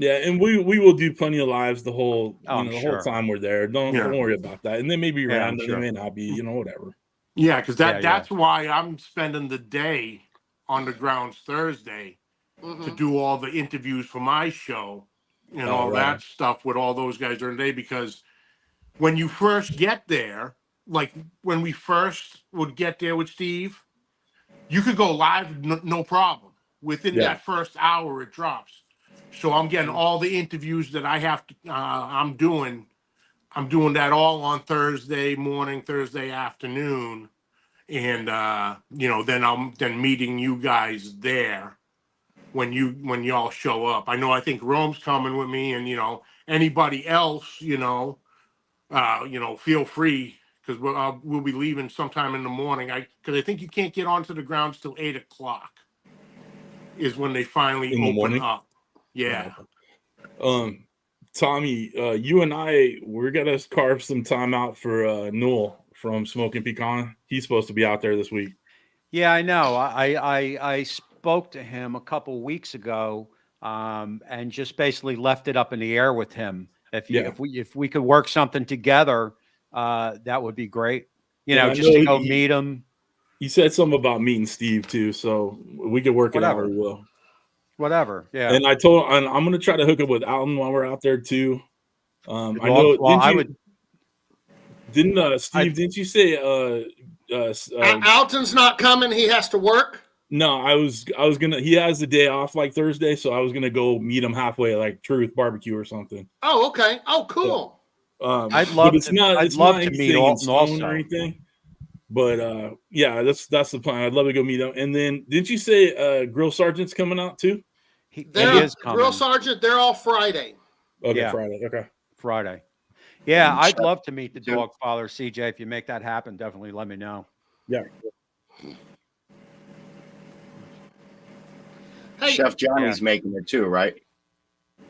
Yeah, and we will do plenty of lives the whole Oh, I'm the sure. whole time we're there. Don't worry about that. And they may be Yeah, I'm random, sure. they may not be, whatever. Yeah, because Yeah, that's why I'm spending the day on the grounds Thursday to Mhm. do all the interviews for my show and all right. that stuff with all those guys during the day. Because when you first get there, like when we first would get there with Steve, you could go live, no problem. Within Yeah. that first hour, it drops. So I'm getting all the interviews that I have to. I'm doing that all on Thursday morning, Thursday afternoon, and then I'm meeting you guys there when y'all show up. I think Rome's coming with me, and anybody else, feel free, because we'll be leaving sometime in the morning. Because I think you can't get onto the grounds till 8 o'clock is when they finally In the open morning? up. Yeah. Tommy, you and we're gonna carve some time out for Newell from Smoking Pecan. He's supposed to be out there this week. Yeah, I know. I spoke to him a couple weeks ago, and just basically left it up in the air with him. If we could work something together, that would be great. Yeah, I just know to go he- meet him. He said something about meeting Steve too, so we could work it out. Whatever. We will. Whatever. Yeah. And I'm gonna try to hook up with Alton while we're out there too. I Well, know. well, I Didn't Steve? Didn't you say? Alton's not coming. He has to work. No, I was gonna. He has the day off like Thursday, so I was gonna go meet him halfway, like Truth Barbecue or something. Oh, okay. Oh, cool. I'd but love it's to. not. I'd It's love not to meet anything in Alton stone also. or anything. But yeah, that's the plan. I'd love to go meet him. And then, didn't you say Grill Sergeant's coming out too? He They're is coming. Drill Sergeant. They're all Friday. Okay, Yeah. Friday. Okay. Friday. Yeah, And I'd Chef- love to meet the too. dog father, CJ. If you make that happen, definitely let me know. Yeah. Hey, Chef Johnny's making it too, right?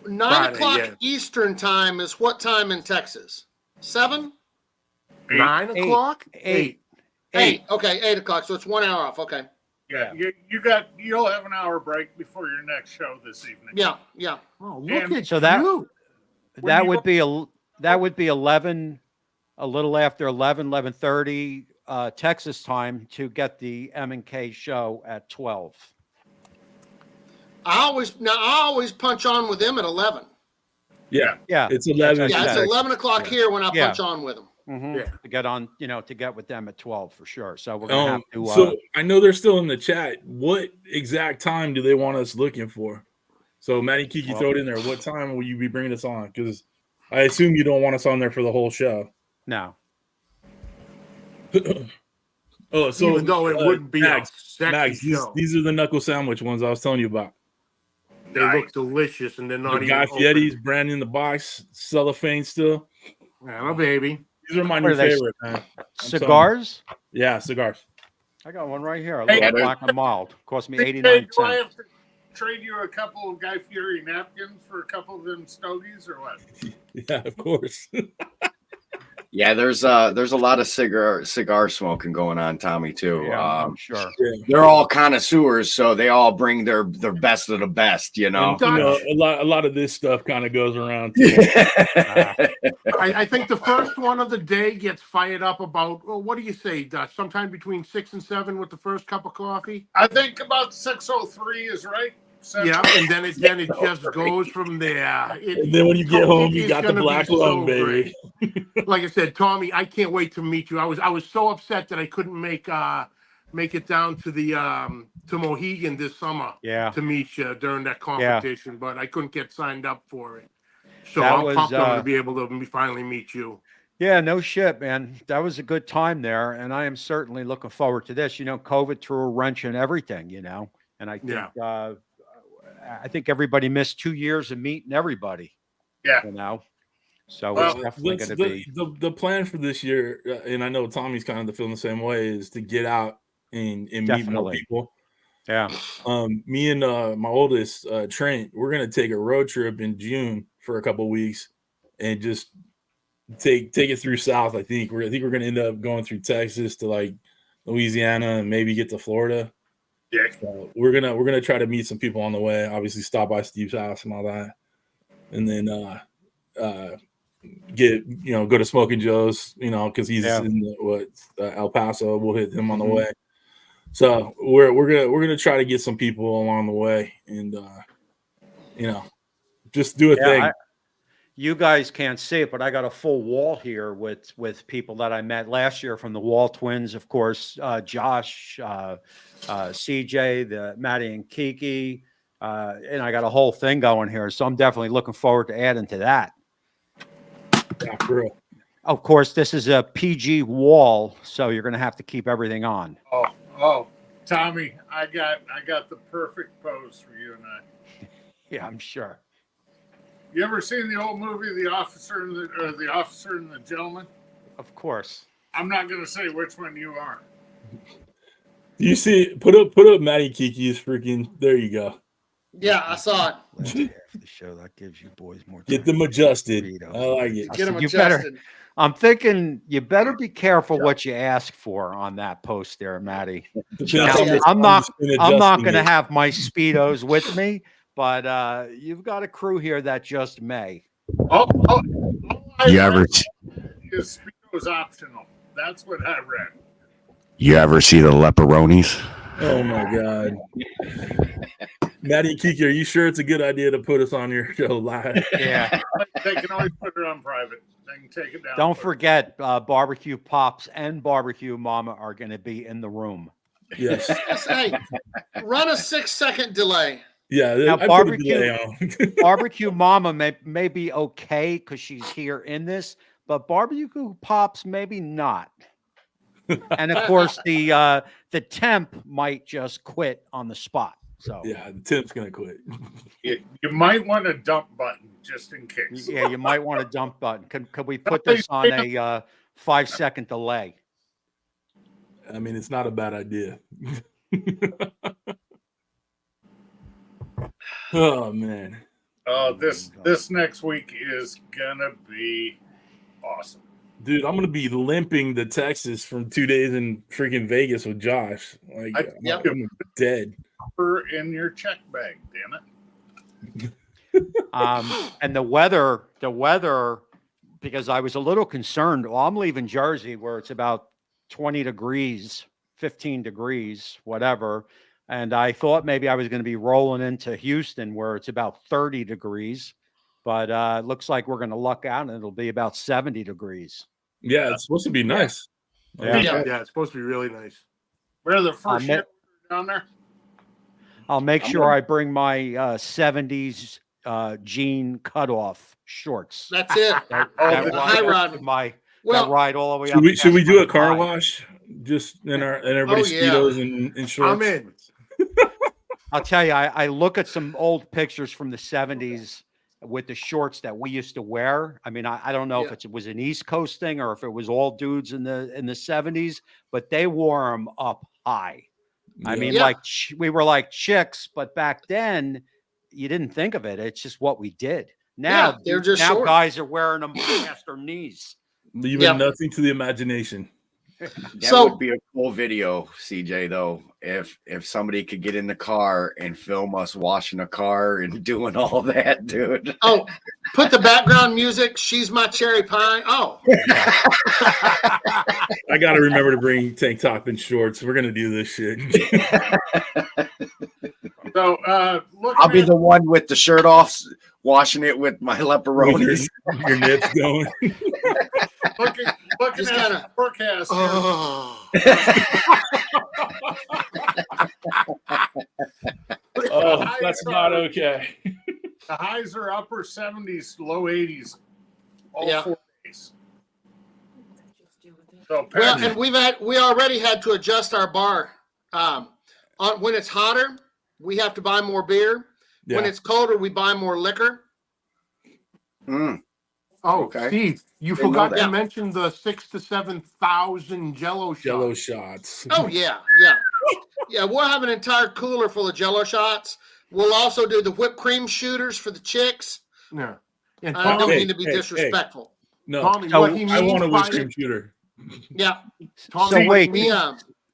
9 Friday, o'clock yeah. Eastern time is what time in Texas? 7? 9 o'clock? 8. 8. Okay, 8 o'clock. So it's 1 hour off. Okay. Yeah, you'll have an hour break before your next show this evening. Yeah, yeah. Oh, look And- at So that- you. That would be 11, a little after 11:30 Texas time to get the M&K show at 12. I always punch on with them at 11. Yeah. Yeah. It's 11. Yeah, it's Exactly. 11 o'clock Yeah. here when I Yeah. punch on with them. Mhm. Yeah. To get on, to get with them at 12 for sure. So we're going to have to So I know they're still in the chat. What exact time do they want us looking for? So Maddie Kiki, Well- throw it in there. What time will you be bringing us on? Because I assume you don't want us on there for the whole show. no. Oh, so Even though it wouldn't be Max, a sexy Max, show. these are the knuckle sandwich ones I was telling you about. They look delicious, and they're not The even Guy open. Fieri's brand in the box, cellophane still. Yeah, baby. These are my What new are they? favorite, man. Cigars? Yeah, cigars. I got one right here. A Hey, little yeah, there's- black and mild. Cost me Hey, 89 do I cents. have to trade you a couple of Guy Fieri napkins for a couple of them stogies or what? Yeah, of course. Yeah, there's a lot of cigar smoking going on, Tommy, too. Yeah, I'm sure. They're all connoisseurs, so they all bring their best of the best, you know. And, a lot of this stuff kind of goes around. Too. I think the first one of the day gets fired up about, well, what do you say, Dutch? Sometime between 6 and 7 with the first cup of coffee? I think about 6:03 is right. Yeah, and then it just goes from there. And then when you get home, you is got the gonna be black so lung, baby. great. Like I said, Tommy, I can't wait to meet you. I was so upset that I couldn't make it down to the to Mohegan this summer Yeah. to meet you during that competition, but I couldn't get signed up for it. So That I'm was, pumped I'm going to be able to finally meet you. Yeah, no shit, man. That was a good time there. And I am certainly looking forward to this. COVID threw a wrench in everything, and I think, I think everybody missed 2 years of meeting everybody. Yeah. So Well, it's definitely going to be. The plan for this year, and I know Tommy's kind of feeling the same way, is to get out and meet more Definitely. people. Yeah. Me and my oldest, Trent, we're gonna take a road trip in June for a couple of weeks and just take it through South. I think we're gonna end up going through Texas to like Louisiana and maybe get to Florida. Yeah. So we're gonna try to meet some people on the way. Obviously, stop by Steve's house and all that, and then go to Smoking Joe's, because he's in El Paso. We'll hit him on the way. So we're gonna try to get some people along the way, and just do a thing. You guys can't see it, but I got a full wall here with people that I met last year from the Wall Twins, of course, Josh, CJ, the Maddie and Kiki, and I got a whole thing going here. So I'm definitely looking forward to adding to that. Yeah, for real. Of course, this is a PG wall, so you're going to have to keep everything on. Oh, Tommy, I got the perfect pose for you and I. Yeah, I'm sure. You ever seen the old movie, The Officer and the Gentleman? Of course. I'm not going to say which one you are. You see, put up Maddie Kiki's freaking. There you go. Yeah, I saw it. Last half of the show that gives you boys more. Get them adjusted. Burritos. I like it. Get them You better- adjusted. I'm thinking you better be careful what you ask for on that post there, Maddie. I'm not going to have my Speedos with me, but you've got a crew here that just may. Oh, You ever his Speedo's optional. That's what I read. you ever see the leperonis? Oh my god. Maddie and Kiki, are you sure it's a good idea to put us on your show live? Yeah. They can always put it on private. They can take it down. Don't forget, Barbecue Pops and Barbecue Mama are going to be in the room. Yes. Hey, run a 6-second delay. Yeah. Now, I put a barbecue- delay on. Barbecue Mama may be okay because she's here in this, but Barbecue Pops maybe not. And of course, the temp might just quit on the spot. So Yeah, Tim's gonna quit. You might want a dump button just in case. Yeah, you might want a dump button. Could we put this on a 5-second delay? I mean, it's not a bad idea. Oh man. Oh, this next week is gonna be awesome. Dude, I'm gonna be limping to Texas from 2 days in freaking Vegas with Josh. Like, I'm dead. In your check bag, damn it. And the weather, because I was a little concerned. Well, I'm leaving Jersey where it's about 20 degrees, 15 degrees, whatever. And I thought maybe I was going to be rolling into Houston where it's about 30 degrees. But it looks like we're going to luck out and it'll be about 70 degrees. Yeah, it's supposed to be nice. Yeah, it's supposed to be really nice. We're the first year down there. I'll make sure I bring my 70s jean cutoff shorts. That's it. That high rod. That ride all the way up. Should we do a car wash? Just in everybody's Speedos and shorts? I'm in. I'll tell you, I look at some old pictures from the 70s with the shorts that we used to wear. I mean, I don't know if it was an East Coast thing or if it was all dudes in the 70s, but they wore them up high. I mean, like we were like chicks, but back then you didn't think of it. It's just what we did. Now, they're just now short. guys are wearing them past their knees. Leaving nothing to the imagination. That would be a cool video, CJ, though, if somebody could get in the car and film us washing a car and doing all that, dude. Oh, put the background music. She's my cherry pie. Oh. I got to remember to bring tank top and shorts. We're going to do this shit. So, I'll be the one with the shirt off, washing it with my leperonis. Your nips going. looking at the forecast. Oh, that's not okay. The highs are upper 70s, low 80s, all 4 days. So and we already had to adjust our bar. When it's hotter, we have to buy more beer. When it's colder, we buy more liquor. Oh, Okay. Steve, you forgot to mention the 6,000 to 7,000 Jello shots. Jello shots. Oh yeah. We'll have an entire cooler full of Jello shots. We'll also do the whipped cream shooters for the chicks. Yeah. And I don't mean to be disrespectful. No, Tommy, what he I want a means whipped by cream it- shooter. Yeah. So wait,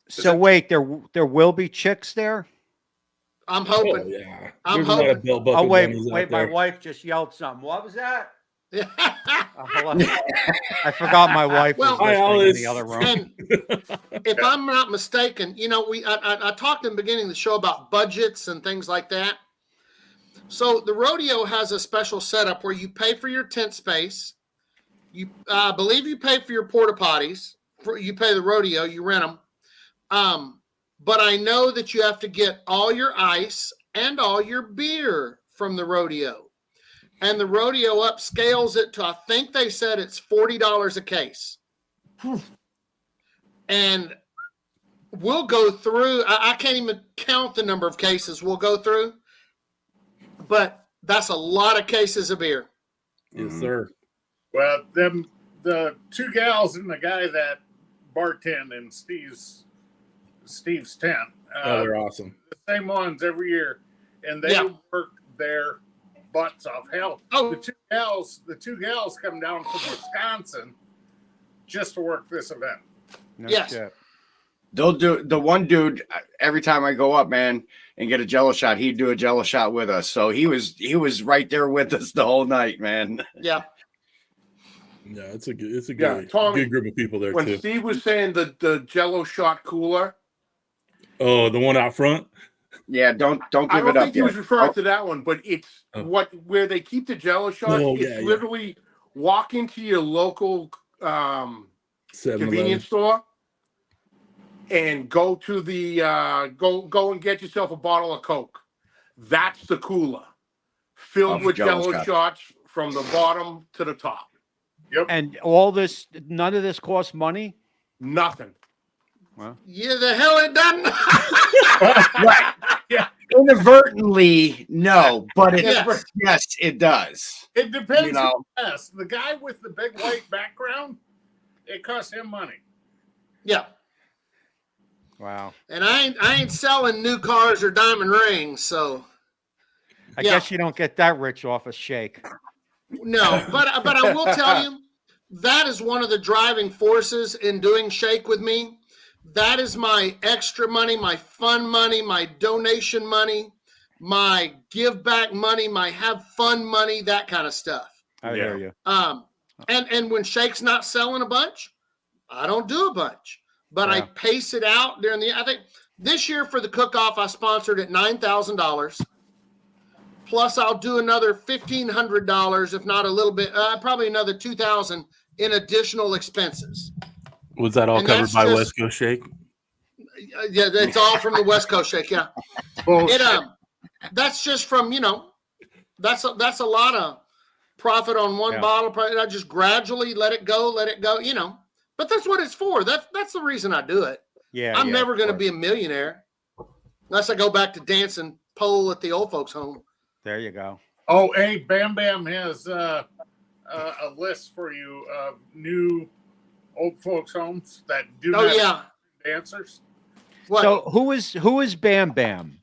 So wait, there will be chicks there? I'm Oh, hoping. yeah. I'm There's a lot of hoping. belt buckle Oh, wait, bunnies out my there. wife just yelled something. What was that? Hold on. I forgot my wife was Well, listening in the other room. And if I'm not mistaken, I talked in the beginning of the show about budgets and things like that. So the rodeo has a special setup where you pay for your tent space. I believe you pay for your porta potties. You pay the rodeo, you rent them. But I know that you have to get all your ice and all your beer from the rodeo. And the rodeo upscales it to, I think they said it's $40 a case. And we'll go through, I can't even count the number of cases we'll go through, but that's a lot of cases of beer. Yes, sir. Well, the two gals and the guy that bartend in Steve's tent. They're awesome. The same ones every year, and they work their butts off. Hell, the two gals come down from Wisconsin just to work this event. No Yes. shit. They'll do the one dude every time I go up, man, and get a Jello shot. He'd do a Jello shot with us, so he was right there with us the whole night, man. Yeah. Yeah, it's a good Tommy, good group of people there when too. Steve was saying the Jello shot cooler, Oh, the one out front. Yeah, don't I give don't it up think he was yet. referring to that one, but it's where they keep the Jello shots. Oh, it's yeah, yeah. literally walk into your local 7-Eleven. convenience store and go to the go and get yourself a bottle of Coke. That's the cooler filled Of with Jell-O Jello shots from the bottom to the top. And all this, none of this costs money? Nothing. Yeah, the hell it doesn't. Right. Yeah. Inadvertently, no, but Yes. yes, it does. It depends. You know. Yes, the guy with the big white background, it costs him money. Yeah. Wow. And I ain't selling new cars or diamond rings, so I guess you don't get that rich off a shake. no. But I will tell you, that is one of the driving forces in doing Shake with me. That is my extra money, my fun money, my donation money, my give back money, my have fun money, that kind of stuff. I hear you. And when Shake's not selling a bunch, I don't do a bunch, but I pace it out during the. I think this year for the Cookoff, I sponsored at $9,000. Plus, I'll do another $1,500, if not a little bit, probably another $2,000 in additional expenses. Was that all And covered that's by just- West Coast Shake? Yeah, it's all from the West Coast Shake. Yeah, that's just from that's a lot of profit on one bottle. I just gradually let it go. But that's what it's for. That's the reason I do it. Yeah, I'm never going to be a millionaire unless I go back to dancing pole at the old folks' home. There you go. Oh, hey, Bam Bam has a list for you of new old folks' homes that do not have dancers. What? So who is Bam Bam?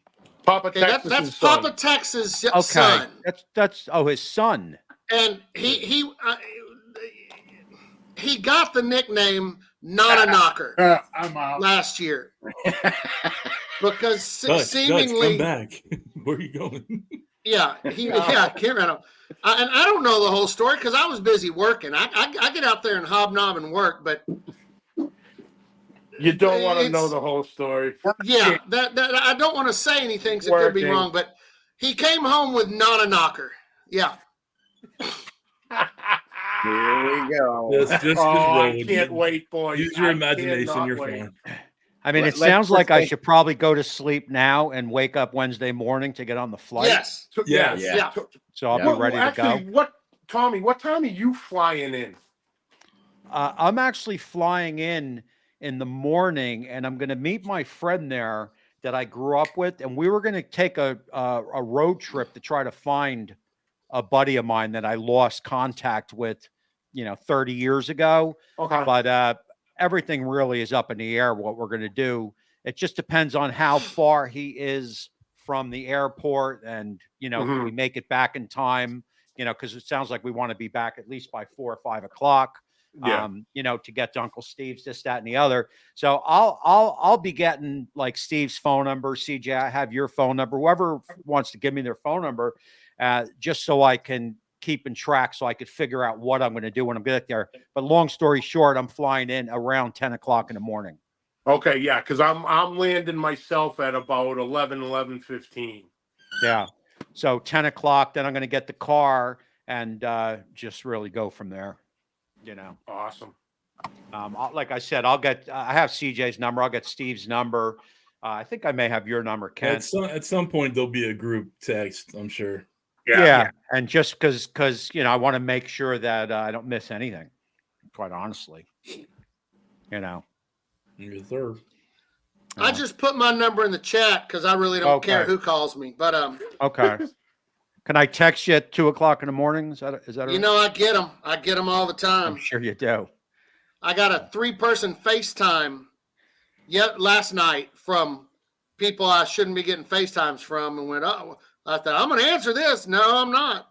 Papa Texas. That's Papa Texas' son. That's his son. And he got the nickname Not a Knocker I'm out. last year because Dutch, seemingly come back. Where are you going? I can't remember. And I don't know the whole story because I was busy working. I get out there and hobnob and work, but You don't want to know the whole story. yeah, that I don't want to say anything because it could be wrong. But he came home with Not a Knocker. Yeah. Here we go. I can't wait, boys. Use your imagination. cannot You're wait. fine. I mean, it Let's sounds like I think- should probably go to sleep now and wake up Wednesday morning to get on the flight. Yes. Yeah. Yeah. So I'll Well, be ready to go. Tommy, what time are you flying in? I'm actually flying in the morning, and I'm going to meet my friend there that I grew up with, and we were going to take a road trip to try to find a buddy of mine that I lost contact with, 30 years ago. Okay. But everything really is up in the air what we're going to do. It just depends on how far he is from the airport, and can we make it back in time? Because it sounds like we want to be back at least by 4 or 5 o'clock. Yeah. To get to Uncle Steve's, this, that, and the other. So I'll be getting like Steve's phone number. CJ, I have your phone number. Whoever wants to give me their phone number, just so I can keep in track, so I could figure out what I'm going to do when I'm get there. But long story short, I'm flying in around 10 o'clock in the morning. Okay, yeah, because I'm landing myself at about 11:15. Yeah. So 10 o'clock, then I'm going to get the car and just really go from there. Awesome. Like I said, I have CJ's number. I'll get Steve's number. I think I may have your number, Ken. At some point, there'll be a group text, I'm sure. Yeah. And just because I want to make sure that I don't miss anything, quite honestly. Yes, sir. I just put my number in the chat because I really don't care who calls me. But Okay. Can I text you at 2 o'clock in the morning? Is that right? I get them. I get them all the time. I'm sure you do. I got a 3-person FaceTime last night from people I shouldn't be getting FaceTimes from, and went, oh, I thought, I'm going to answer this. No, I'm not.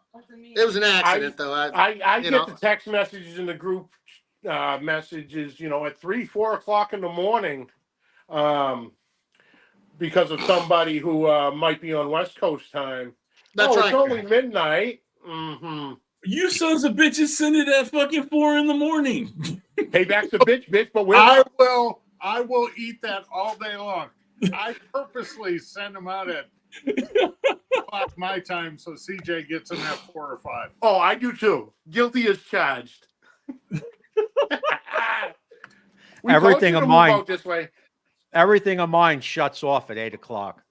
It was an accident, though. I get the text messages in the group messages, at 3, 4 o'clock in the morning, because of somebody who might be on West Coast time. That's right. It's only midnight. Mm-hmm. You sons of bitches send it at fucking 4 in the morning. Payback's a bitch, but I will eat that all day long. I purposely send them out at o'clock my time so CJ gets them at 4 or 5. Oh, I do too. Guilty as charged. Everything of mine. This way. Everything of mine shuts off at 8 o'clock.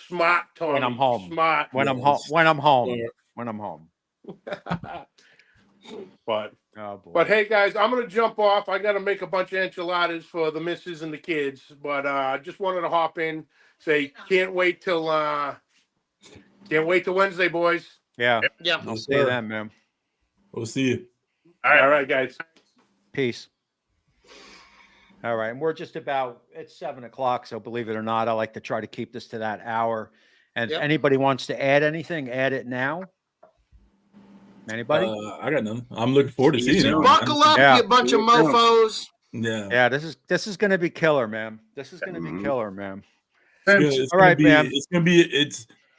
Smart, Tony. When I'm home. Smart. When I'm home. When I'm home. When I'm home. But Oh boy. But hey, guys, I'm gonna jump off. I gotta make a bunch of enchiladas for the missus and the kids. But I just wanted to hop in, say can't wait till Wednesday, boys. Yeah. Yeah. I'll Yes, see you sir. then, man. We'll see you. All right, guys. Peace. All right. And we're just about, it's 7 o'clock. So believe it or not, I like to try to keep this to that hour. And if Yep. anybody wants to add anything, add it now. Anybody? I got nothing. I'm looking forward to See you seeing you. soon. Buckle up, Yeah. you bunch of See you soon. mofos. Yeah. Yeah, this is gonna be killer, man. This is gonna be Mhm. killer, man. It's All gonna right, be, man.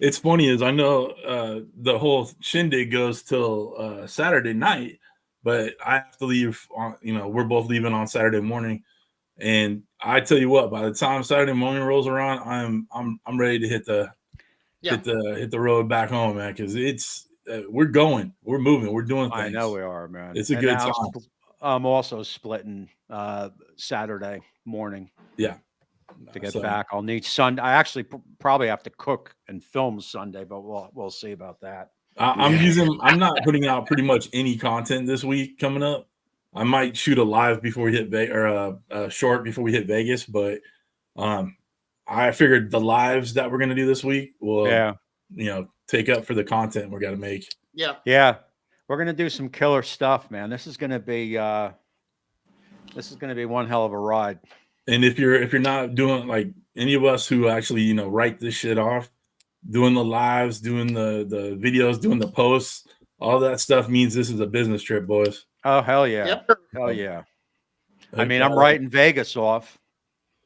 it's funny as I know the whole shindig goes till Saturday night, but I have to leave on, we're both leaving on Saturday morning. And I tell you what, by the time Saturday morning rolls around, I'm ready to hit the road back home, man, because it's we're moving, we're doing things. I know we are, man. It's a And good now time. I'm also splitting Saturday morning Yeah. to get So, back. I'll need Sunday. I actually probably have to cook and film Sunday, but we'll see about that. I'm not putting out pretty much any content this week coming up. I might shoot a live before we hit a short before we hit Vegas, but I figured the lives that we're gonna do this week will take up for the content we're gonna make. Yeah. Yeah. We're gonna do some killer stuff, man. This is gonna be one hell of a ride. And if you're not doing like any of us who actually write this shit off, doing the lives, doing the videos, doing the posts, all that stuff means this is a business trip, boys. Oh hell yeah. Yep. Hell yeah. I mean, I'm writing Vegas off.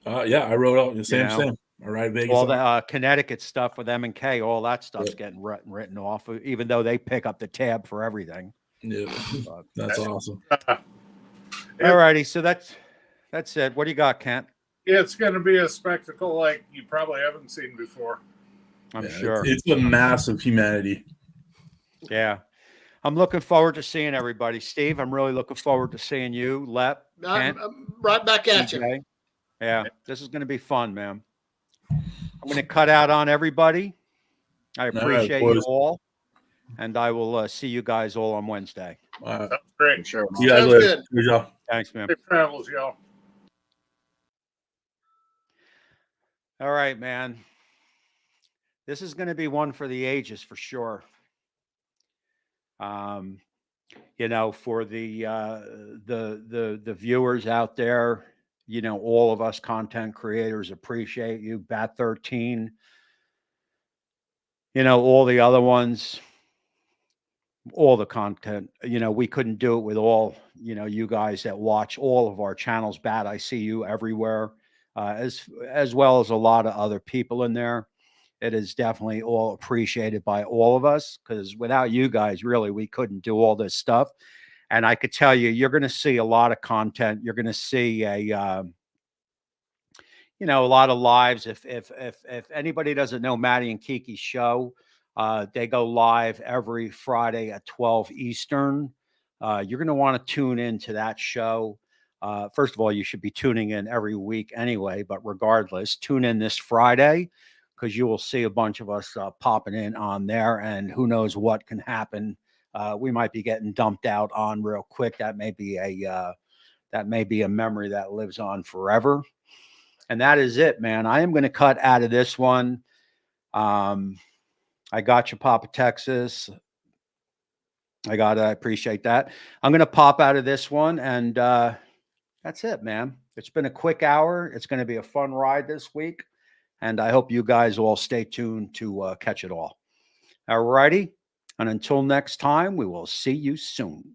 Yeah, I wrote out the same. I write Vegas. All the Connecticut stuff with M&K, all that stuff's getting written off, even though they pick up the tab for everything. Yeah, that's awesome. All righty, so that's it. What do you got, Kent? It's going to be a spectacle like you probably haven't seen before. I'm sure. It's a mass of humanity. Yeah. I'm looking forward to seeing everybody. Steve, I'm really looking forward to seeing you. Lep, Kent, I'm right back at you. TJ. Yeah, this is going to be fun, man. I'm going to cut out on everybody. I appreciate you all. And I will see you guys all on Wednesday. That's great. Sure. See you guys Sounds later. good. Good job. Thanks, man. Safe travels, y'all. All right, man. This is going to be one for the ages for sure. For the viewers out there, all of us content creators appreciate you. Bat 13, all the other ones, all the content, we couldn't do it with all, you guys that watch all of our channels. Bat, I see you everywhere, as well as a lot of other people in there. It is definitely all appreciated by all of us, because without you guys, really, we couldn't do all this stuff. And I could tell you, you're going to see a lot of content. You're going to see a lot of lives. If anybody doesn't know Maddie and Kiki's show, they go live every Friday at 12 Eastern. You're going to want to tune into that show. First of all, you should be tuning in every week anyway, but regardless, tune in this Friday, because you will see a bunch of us popping in on there, and who knows what can happen. We might be getting dumped out on real quick. That may be a memory that lives on forever. And that is it, man. I am going to cut out of this one. I got you, Papa Texas. I appreciate that. I'm going to pop out of this one, and that's it, man. It's been a quick hour. It's going to be a fun ride this week. And I hope you guys all stay tuned to catch it all. All righty. And until next time, we will see you soon.